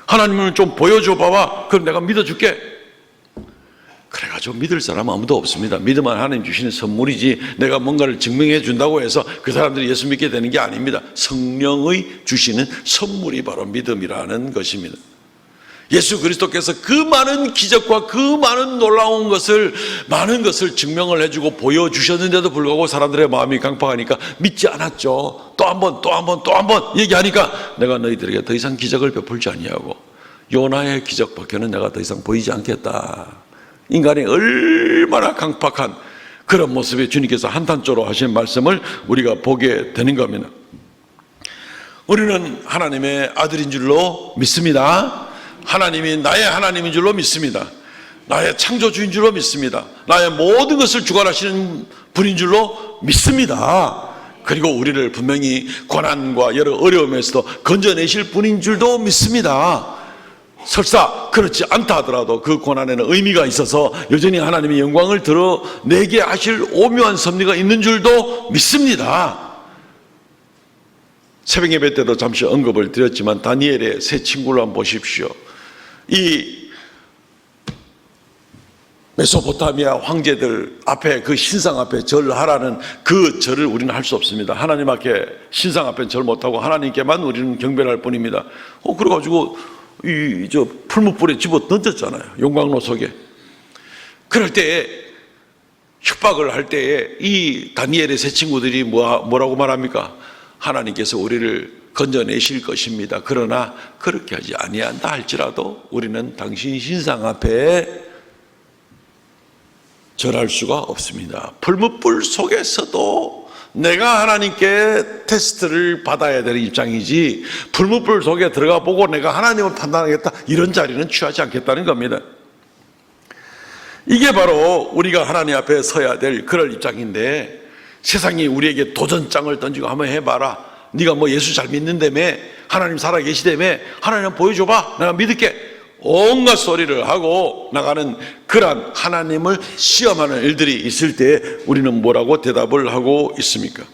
하나님을 좀 보여줘 봐봐, 그럼 내가 믿어줄게. 그래가지고 믿을 사람 아무도 없습니다. 믿음은 하나님 주시는 선물이지 내가 뭔가를 증명해 준다고 해서 그 사람들이 예수 믿게 되는 게 아닙니다. 성령의 주시는 선물이 바로 믿음이라는 것입니다. 예수 그리스도께서 그 많은 기적과 그 많은 놀라운 것을, 많은 것을 증명을 해주고 보여주셨는데도 불구하고 사람들의 마음이 강팍하니까 믿지 않았죠. 또 한 번 얘기하니까 내가 너희들에게 더 이상 기적을 베풀지 아니하고 요나의 기적밖에는 내가 더 이상 보이지 않겠다. 인간이 얼마나 강팍한 그런 모습에 주님께서 한탄조로 하신 말씀을 우리가 보게 되는 겁니다. 우리는 하나님의 아들인 줄로 믿습니다. 하나님이 나의 하나님인 줄로 믿습니다. 나의 창조주인 줄로 믿습니다. 나의 모든 것을 주관하시는 분인 줄로 믿습니다. 그리고 우리를 분명히 고난과 여러 어려움에서도 건져내실 분인 줄도 믿습니다. 설사 그렇지 않다 하더라도 그 고난에는 의미가 있어서 여전히 하나님의 영광을 드러내게 하실 오묘한 섭리가 있는 줄도 믿습니다. 새벽 예배 때도 잠시 언급을 드렸지만 다니엘의 세 친구를 한번 보십시오. 이 메소포타미아 황제들 앞에, 그 신상 앞에 절하라는 그 절을 우리는 할 수 없습니다. 하나님 앞에, 신상 앞에 절 못하고 하나님께만 우리는 경배할 뿐입니다. 그래가지고 저 풀무불에 집어 던졌잖아요. 용광로 속에. 그럴 때에, 협박을 할 때에 이 다니엘의 세 친구들이 뭐라고 말합니까? 하나님께서 우리를 건져내실 것입니다. 그러나 그렇게 하지 아니한다 할지라도 우리는 당신 신상 앞에 절할 수가 없습니다. 풀무불 속에서도 내가 하나님께 테스트를 받아야 되는 입장이지, 풀무불 속에 들어가 보고 내가 하나님을 판단하겠다 이런 자리는 취하지 않겠다는 겁니다. 이게 바로 우리가 하나님 앞에 서야 될 그럴 입장인데, 세상이 우리에게 도전장을 던지고 한번 해봐라, 네가 뭐 예수 잘 믿는다며, 하나님 살아계시다며, 하나님 보여줘봐, 내가 믿을게, 온갖 소리를 하고 나가는 그러한 하나님을 시험하는 일들이 있을 때 우리는 뭐라고 대답을 하고 있습니까?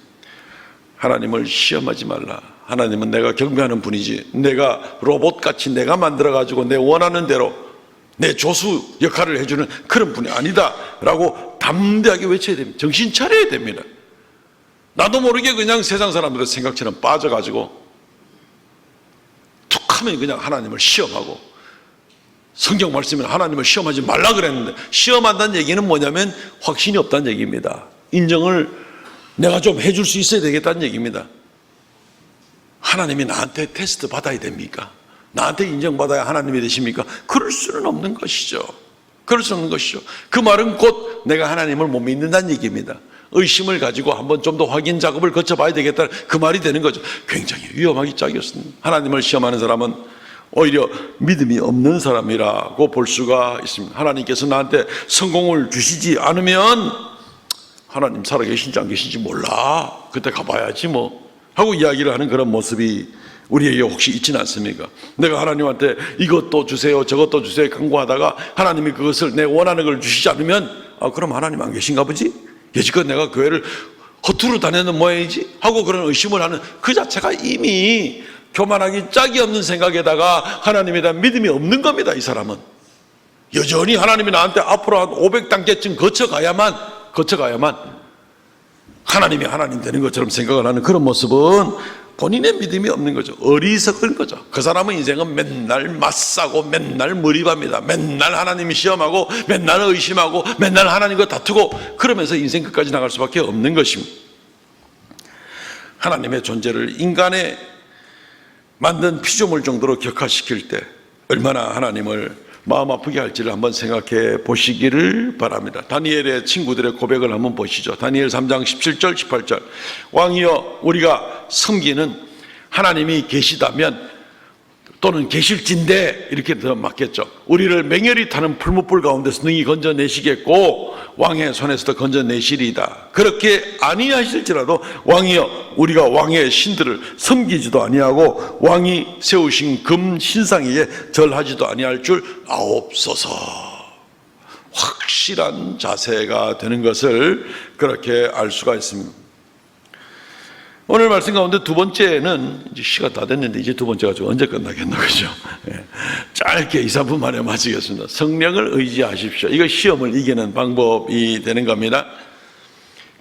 하나님을 시험하지 말라. 하나님은 내가 경배하는 분이지, 내가 로봇같이 내가 만들어가지고 내 원하는 대로 내 조수 역할을 해주는 그런 분이 아니다 라고 담대하게 외쳐야 됩니다. 정신 차려야 됩니다. 나도 모르게 그냥 세상 사람들의 생각처럼 빠져가지고 툭 하면 그냥 하나님을 시험하고, 성경 말씀은 하나님을 시험하지 말라 그랬는데, 시험한다는 얘기는 뭐냐면 확신이 없다는 얘기입니다. 인정을 내가 좀 해줄 수 있어야 되겠다는 얘기입니다. 하나님이 나한테 테스트 받아야 됩니까? 나한테 인정받아야 하나님이 되십니까? 그럴 수는 없는 것이죠. 그럴 수 없는 것이죠. 그 말은 곧 내가 하나님을 못 믿는다는 얘기입니다. 의심을 가지고 한번 좀 더 확인 작업을 거쳐봐야 되겠다, 그 말이 되는 거죠. 굉장히 위험하기 짝이었습니다. 하나님을 시험하는 사람은 오히려 믿음이 없는 사람이라고 볼 수가 있습니다. 하나님께서 나한테 성공을 주시지 않으면 하나님 살아계신지 안 계신지 몰라, 그때 가봐야지 뭐 하고 이야기를 하는 그런 모습이 우리에게 혹시 있지는 않습니까? 내가 하나님한테 이것도 주세요 저것도 주세요 간구하다가 하나님이 그것을 내 원하는 걸 주시지 않으면, 그럼 하나님 안 계신가 보지? 여지껏 내가 교회를 허투루 다니는 모양이지? 하고 그런 의심을 하는 그 자체가 이미 교만하기 짝이 없는 생각에다가 하나님에 대한 믿음이 없는 겁니다. 이 사람은 여전히 하나님이 나한테 앞으로 한 500단계쯤 거쳐가야만 하나님이 하나님 되는 것처럼 생각을 하는 그런 모습은 본인의 믿음이 없는 거죠. 어리석은 거죠. 그 사람의 인생은 맨날 맞싸고 맨날 무리합니다. 맨날 하나님이 시험하고 맨날 의심하고 맨날 하나님과 다투고 그러면서 인생 끝까지 나갈 수밖에 없는 것입니다. 하나님의 존재를 인간의 만든 피조물 정도로 격화시킬 때 얼마나 하나님을 마음 아프게 할지를 한번 생각해 보시기를 바랍니다. 다니엘의 친구들의 고백을 한번 보시죠. 다니엘 3장 17절 18절. 왕이여, 우리가 섬기는 하나님이 계시다면 또는 계실진데, 이렇게 맞겠죠. 우리를 맹렬히 타는 풀무불 가운데서 능히 건져내시겠고 왕의 손에서도 건져내시리이다. 그렇게 아니하실지라도 왕이여, 우리가 왕의 신들을 섬기지도 아니하고 왕이 세우신 금 신상에게 절하지도 아니할 줄 아옵소서. 확실한 자세가 되는 것을 그렇게 알 수가 있습니다. 오늘 말씀 가운데 두 번째는, 이제 시간 다 됐는데 이제 두 번째가 좀 언제 끝나겠나, 그죠? 짧게 2, 3분 만에 마치겠습니다. 성령을 의지하십시오. 이거 시험을 이기는 방법이 되는 겁니다.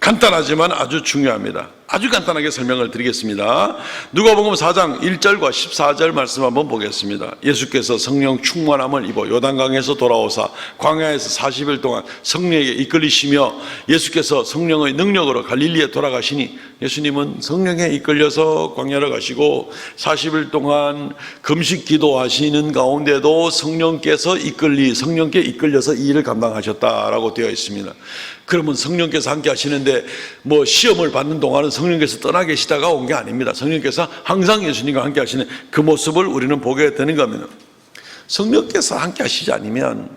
간단하지만 아주 중요합니다. 아주 간단하게 설명을 드리겠습니다. 누가복음 4장 1절과 14절 말씀 한번 보겠습니다. 예수께서 성령 충만함을 입어 요단강에서 돌아오사 광야에서 40일 동안 성령에게 이끌리시며, 예수께서 성령의 능력으로 갈릴리에 돌아가시니 예수님은 성령에 이끌려서 광야를 가시고 40일 동안 금식 기도하시는 가운데도 성령께 이끌려서 이 일을 감당하셨다라고 되어 있습니다. 그러면 성령께서 함께 하시는데 뭐 시험을 받는 동안은 성령께서 떠나 계시다가 온 게 아닙니다. 성령께서 항상 예수님과 함께 하시는 그 모습을 우리는 보게 되는 겁니다. 성령께서 함께 하시지 않으면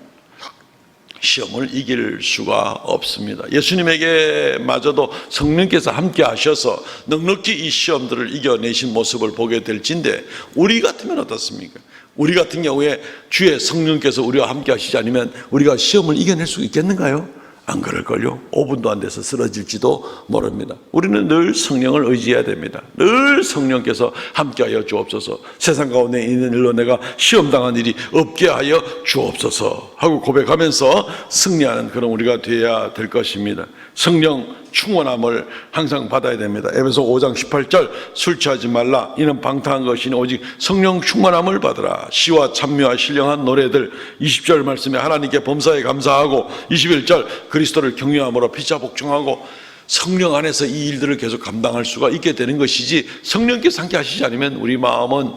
시험을 이길 수가 없습니다. 예수님에게 마저도 성령께서 함께 하셔서 넉넉히 이 시험들을 이겨내신 모습을 보게 될진데, 우리 같으면 어떻습니까? 우리 같은 경우에 주의 성령께서 우리와 함께 하시지 않으면 우리가 시험을 이겨낼 수 있겠는가요? 안 그럴걸요? 5분도 안 돼서 쓰러질지도 모릅니다. 우리는 늘 성령을 의지해야 됩니다. 늘 성령께서 함께하여 주옵소서. 세상 가운데 있는 일로 내가 시험당한 일이 없게 하여 주옵소서 하고 고백하면서 승리하는 그런 우리가 되어야 될 것입니다. 성령 충만함을 항상 받아야 됩니다. 에베소 5장 18절, 술 취하지 말라, 이는 방탕한 것이니 오직 성령 충만함을 받으라. 시와 찬미와 신령한 노래들. 20절 말씀에 하나님께 범사에 감사하고, 21절 그리스도를 경외함으로 피차 복종하고. 성령 안에서 이 일들을 계속 감당할 수가 있게 되는 것이지, 성령께서 함께 하시지 않으면 우리 마음은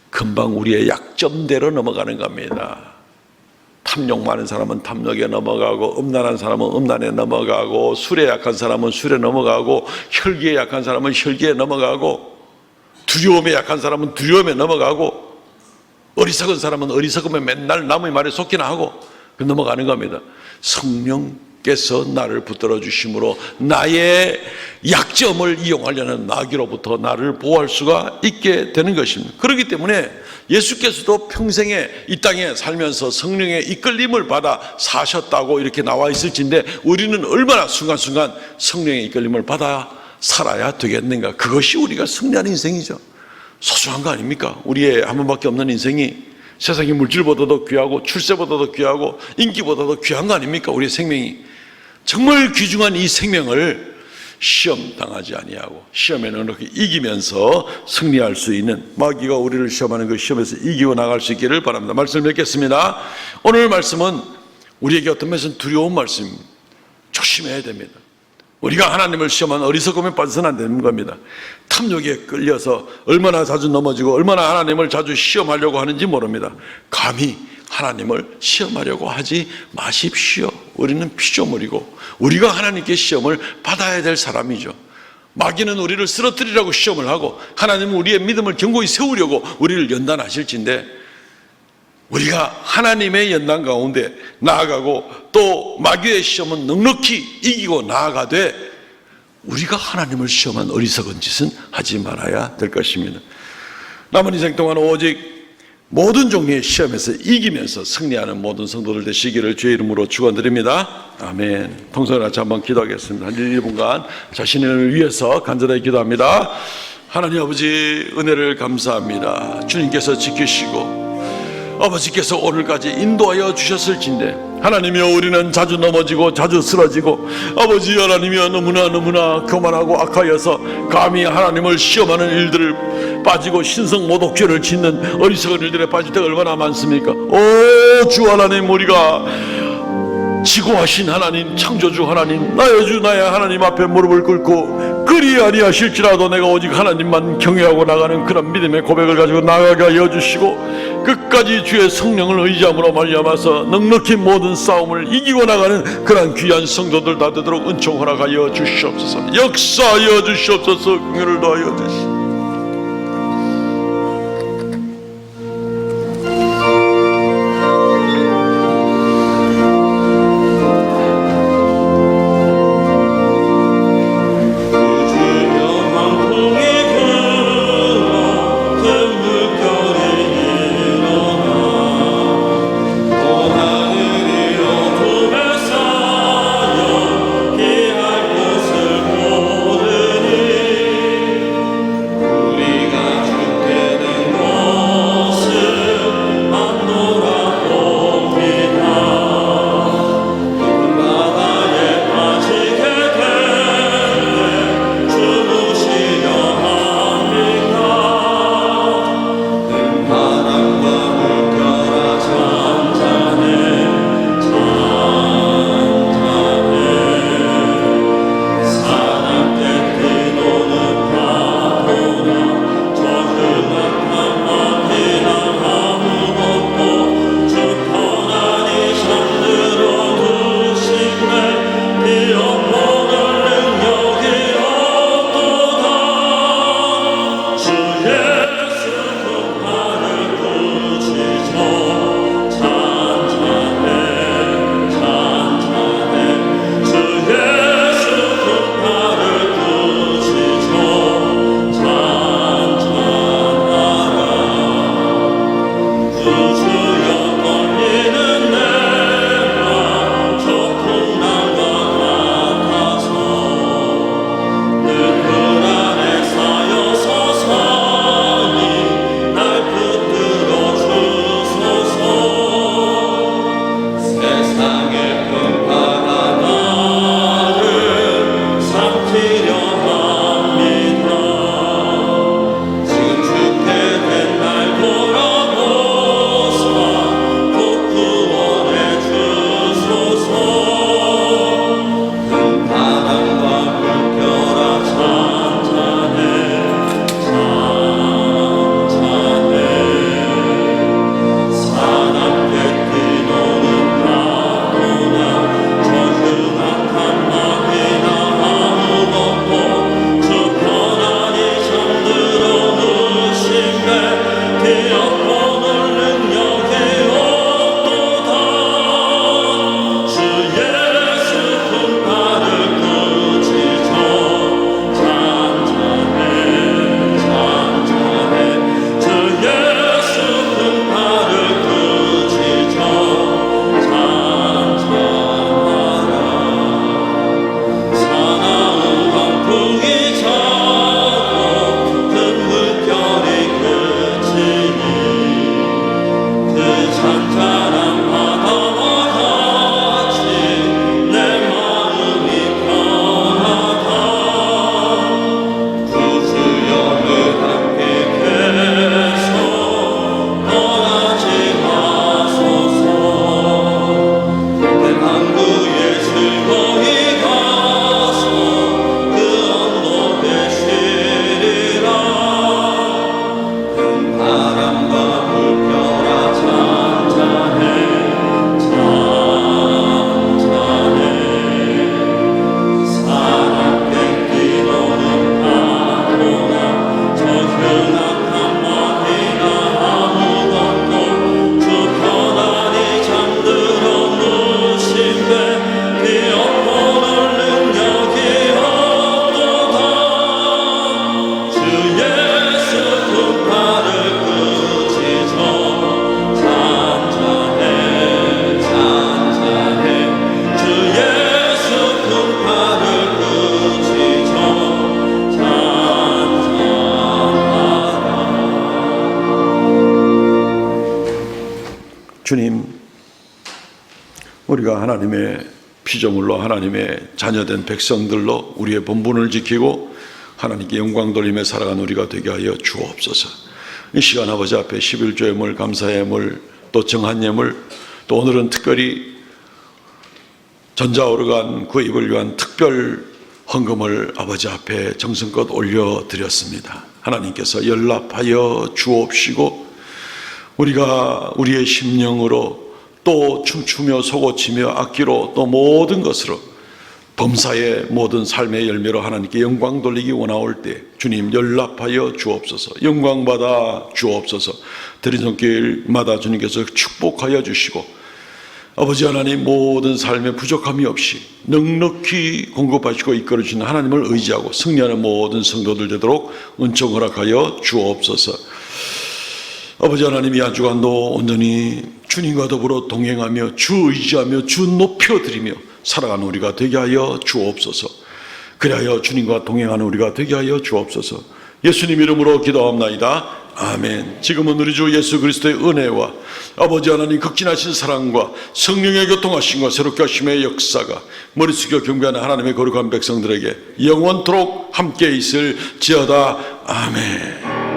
금방 우리의 약점대로 넘어가는 겁니다. 탐욕 많은 사람은 탐욕에 넘어가고, 음란한 사람은 음란에 넘어가고, 술에 약한 사람은 술에 넘어가고, 혈기에 약한 사람은 혈기에 넘어가고, 두려움에 약한 사람은 두려움에 넘어가고, 어리석은 사람은 어리석으면 맨날 남의 말에 속기나 하고 넘어가는 겁니다. 성령 께서 나를 붙들어 주심으로 나의 약점을 이용하려는 마귀로부터 나를 보호할 수가 있게 되는 것입니다. 그렇기 때문에 예수께서도 평생에 이 땅에 살면서 성령의 이끌림을 받아 사셨다고 이렇게 나와 있을진데 우리는 얼마나 순간순간 성령의 이끌림을 받아 살아야 되겠는가. 그것이 우리가 승리하는 인생이죠. 소중한 거 아닙니까? 우리의 한 번밖에 없는 인생이 세상의 물질보다도 귀하고 출세보다도 귀하고 인기보다도 귀한 거 아닙니까? 우리의 생명이. 정말 귀중한 이 생명을 시험 당하지 아니하고 시험에 넉넉히 이기면서 승리할 수 있는, 마귀가 우리를 시험하는 그 시험에서 이기고 나갈 수 있기를 바랍니다. 말씀을 맺겠습니다. 오늘 말씀은 우리에게 어떤 면에서는 두려운 말씀입니다. 조심해야 됩니다. 우리가 하나님을 시험한 어리석음에 빠져서는 안 되는 겁니다. 탐욕에 끌려서 얼마나 자주 넘어지고 얼마나 하나님을 자주 시험하려고 하는지 모릅니다. 감히 하나님을 시험하려고 하지 마십시오. 우리는 피조물이고 우리가 하나님께 시험을 받아야 될 사람이죠. 마귀는 우리를 쓰러뜨리라고 시험을 하고 하나님은 우리의 믿음을 견고히 세우려고 우리를 연단하실진데, 우리가 하나님의 연단 가운데 나아가고 또 마귀의 시험은 넉넉히 이기고 나아가되 우리가 하나님을 시험한 어리석은 짓은 하지 말아야 될 것입니다. 남은 인생 동안 오직 모든 종류의 시험에서 이기면서 승리하는 모든 성도들 되시기를 주의 이름으로 축원드립니다. 아멘. 통성을 같이 한번 기도하겠습니다. 한 1분간 자신을 위해서 간절하게 기도합니다. 하나님 아버지, 은혜를 감사합니다. 주님께서 지키시고 아버지께서 오늘까지 인도하여 주셨을진데 하나님이여, 우리는 자주 넘어지고 자주 쓰러지고 아버지 하나님이여, 너무나 교만하고 악하여서 감히 하나님을 시험하는 일들을 빠지고 신성모독죄를 짓는 어리석은 일들에 빠질 때가 얼마나 많습니까? 오 주 하나님, 우리가 지고하신 하나님, 창조주 하나님, 나의 주 나의 하나님 앞에 무릎을 꿇고 그리 아니하실지라도 내가 오직 하나님만 경외하고 나가는 그런 믿음의 고백을 가지고 나아가게 하여 주시고 끝까지 주의 성령을 의지함으로 말미암아서 넉넉히 모든 싸움을 이기고 나가는 그런 귀한 성도들 다 되도록 은총 허락하여 주시옵소서. 역사하여 주시옵소서. 긍휼을 더하여 주시옵소서. 우리가 하나님의 피조물로 하나님의 자녀된 백성들로 우리의 본분을 지키고 하나님께 영광 돌리며 살아가는 우리가 되게 하여 주옵소서. 이 시간 아버지 앞에 11조 예물, 감사 예물, 또 정한 예물, 또 오늘은 특별히 전자오르간 구입을 위한 특별 헌금을 아버지 앞에 정성껏 올려드렸습니다. 하나님께서 연락하여 주옵시고 우리가 우리의 심령으로 또 춤추며 소고치며 악기로 또 모든 것으로 범사의 모든 삶의 열매로 하나님께 영광 돌리기 원하올 때 주님 연락하여 주옵소서. 영광받아 주옵소서. 드린 손길마다 주님께서 축복하여 주시고 아버지 하나님 모든 삶에 부족함이 없이 넉넉히 공급하시고 이끌어주시는 하나님을 의지하고 승리하는 모든 성도들 되도록 은총 허락하여 주옵소서. 아버지 하나님 이 한 주간도 온전히 주님과 더불어 동행하며 주 의지하며 주 높여드리며 살아가는 우리가 되게 하여 주옵소서. 그리하여 주님과 동행하는 우리가 되게 하여 주옵소서. 예수님 이름으로 기도합나이다. 아멘. 지금은 우리 주 예수 그리스도의 은혜와 아버지 하나님 극진하신 사랑과 성령의 교통하심과 새롭게 하심의 역사가 머리 숙여 경배하는 하나님의 거룩한 백성들에게 영원토록 함께 있을지어다. 아멘.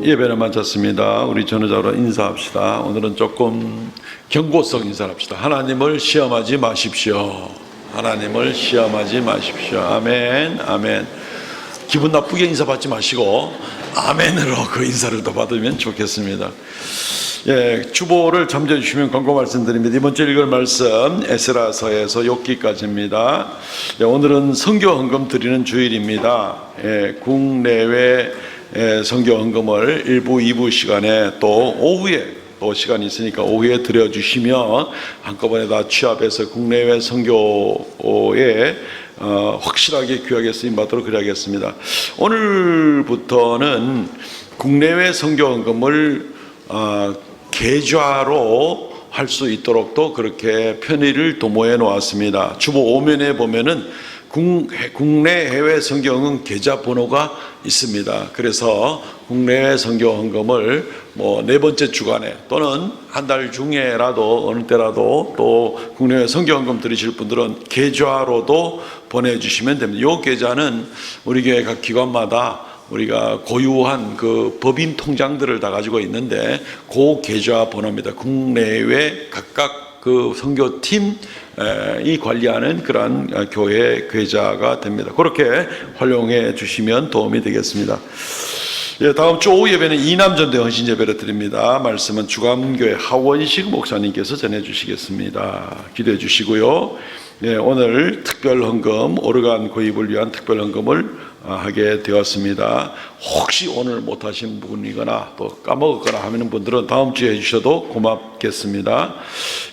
예배를 마쳤습니다. 우리 전후자로 인사합시다. 오늘은 조금 경고성 인사를 합시다. 하나님을 시험하지 마십시오. 하나님을 시험하지 마십시오. 아멘. 아멘. 기분 나쁘게 인사 받지 마시고 아멘으로 그 인사를 더 받으면 좋겠습니다. 예, 주보를 참조해 주시면 광고 말씀드립니다. 이번 주 읽을 말씀 에스라서에서 욥기까지입니다. 예, 오늘은 선교 헌금 드리는 주일입니다. 예, 국내외 선교 헌금을 1부, 2부 시간에 또 오후에 또 시간이 있으니까 오후에 드려주시면 한꺼번에 다 취합해서 국내외 선교에 확실하게 귀하게 쓰임받도록 그래야겠습니다. 오늘부터는 국내외 선교 헌금을 계좌로 할 수 있도록 또 그렇게 편의를 도모해 놓았습니다. 주보 5면에 보면은 국내 해외 선교헌금 계좌 번호가 있습니다. 그래서 국내 선교 헌금을 뭐 네 번째 주간에 또는 한 달 중에라도 어느 때라도 또 국내 선교 헌금 드리실 분들은 계좌로도 보내주시면 됩니다. 이 계좌는 우리 교회 각 기관마다 우리가 고유한 그 법인 통장들을 다 가지고 있는데 그 계좌 번호입니다. 국내외 각각 그 선교팀 이 관리하는 그러한 교회 계좌가 됩니다. 그렇게 활용해 주시면 도움이 되겠습니다. 예, 다음 주 오후 예배는 이남전대 헌신 예배를 드립니다. 말씀은 주감교회 하원식 목사님께서 전해 주시겠습니다. 기도해 주시고요. 예, 오늘 특별 헌금 오르간 구입을 위한 특별 헌금을 하게 되었습니다. 혹시 오늘 못하신 분이거나 또 까먹었거나 하는 분들은 다음 주에 해주셔도 고맙겠습니다.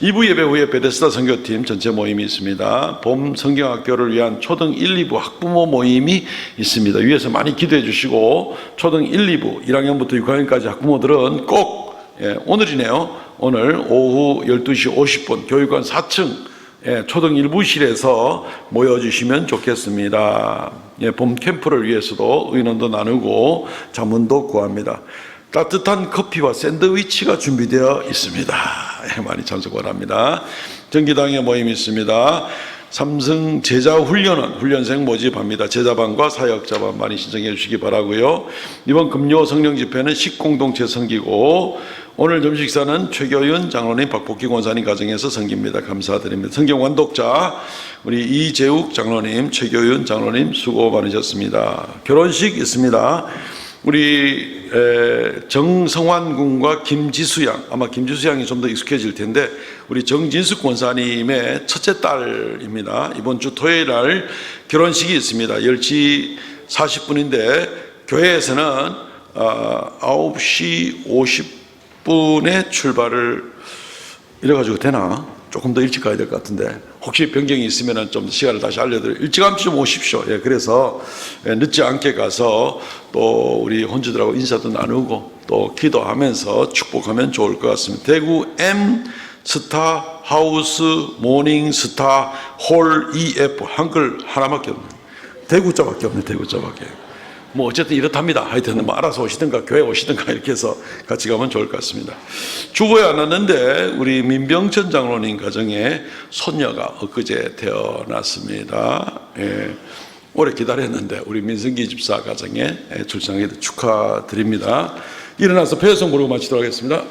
2부 예배 후에 베데스다 선교팀 전체 모임이 있습니다. 봄 성경학교를 위한 초등 1, 2부 학부모 모임이 있습니다. 위에서 많이 기도해 주시고 초등 1, 2부 1학년부터 6학년까지 학부모들은 꼭 오늘이네요. 오늘 오후 12시 50분 교육관 4층 초등 1부실에서 모여주시면 좋겠습니다. 봄 캠프를 위해서도 의논도 나누고 자문도 구합니다. 따뜻한 커피와 샌드위치가 준비되어 있습니다. 많이 참석 바랍니다. 정기당의 모임이 있습니다. 삼성 제자훈련원 훈련생 모집합니다. 제자반과 사역자반 많이 신청해 주시기 바라고요. 이번 금요 성령 집회는 식공동체 성기고 오늘 점심 식사는 최교윤 장로님, 박복희 권사님 가정에서 섬깁니다. 감사드립니다. 성경 완독자 우리 이재욱 장로님, 최교윤 장로님 수고 많으셨습니다. 결혼식 있습니다. 우리 정성환 군과 김지수 양, 아마 김지수 양이 좀 더 익숙해질 텐데 우리 정진숙 권사님의 첫째 딸입니다. 이번 주 토요일 날 결혼식이 있습니다. 10시 40분인데 교회에서는 9시 50분에 출발을 이래가지고 되나? 조금 더 일찍 가야 될 것 같은데 혹시 변경이 있으면 좀 시간을 다시 알려드려요. 일찌감치 좀 오십시오. 예, 그래서 늦지 않게 가서 또 우리 혼주들하고 인사도 나누고 또 기도하면서 축복하면 좋을 것 같습니다. 대구 M 스타 하우스 모닝 스타 홀 EF 한글 하나밖에 없네요. 대구자밖에 없네. 대구자밖에. 뭐 어쨌든 이렇답니다. 하여튼 뭐 알아서 오시든가 교회 오시든가 이렇게 해서 같이 가면 좋을 것 같습니다. 주보에 안 왔는데 우리 민병천 장로님 가정에 손녀가 엊그제 태어났습니다. 예, 오래 기다렸는데 우리 민성기 집사 가정에 출산하게 축하드립니다. 일어나서 배송 부르고 마치도록 하겠습니다.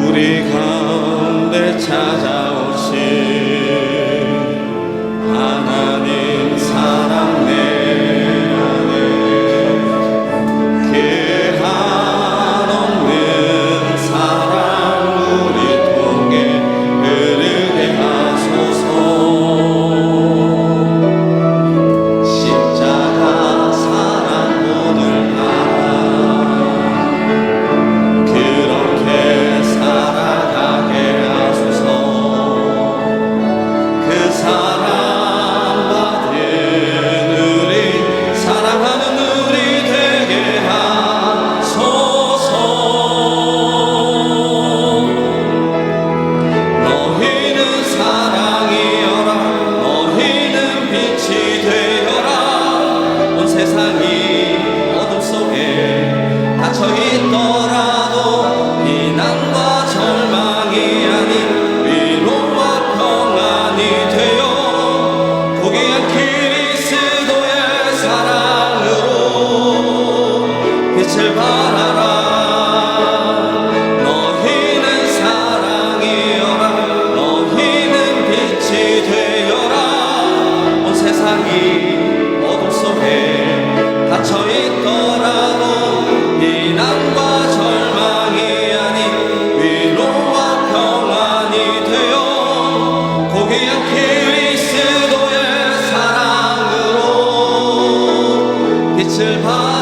우리 가운데 찾아오신 하나님 사랑 내 안에 그 한없는 사랑 우리 통해 흐르게 하소서. 십자가 사랑 오늘 알아 그렇게 살아가게 하소서. 그 사랑받은 우리 사랑하는 우리 되게 하소서. 너희는 사랑이여라 너희는 빛이 되어라. 온 세상이 어둠 속에 갇혀 있더라도 비난과 절망이 아닌 위로와 평안이 되어 고귀한 그리스도의 사랑으로 빛을 발하라. 너희는 사랑이여라 너희는 빛이 되어라. 온 세상이 어둠 속에 갇혀 있더라도 비난과 절망이 아닌 위로와 평안이 되어 고귀한 그리스도의 사랑으로 빛을 발하라.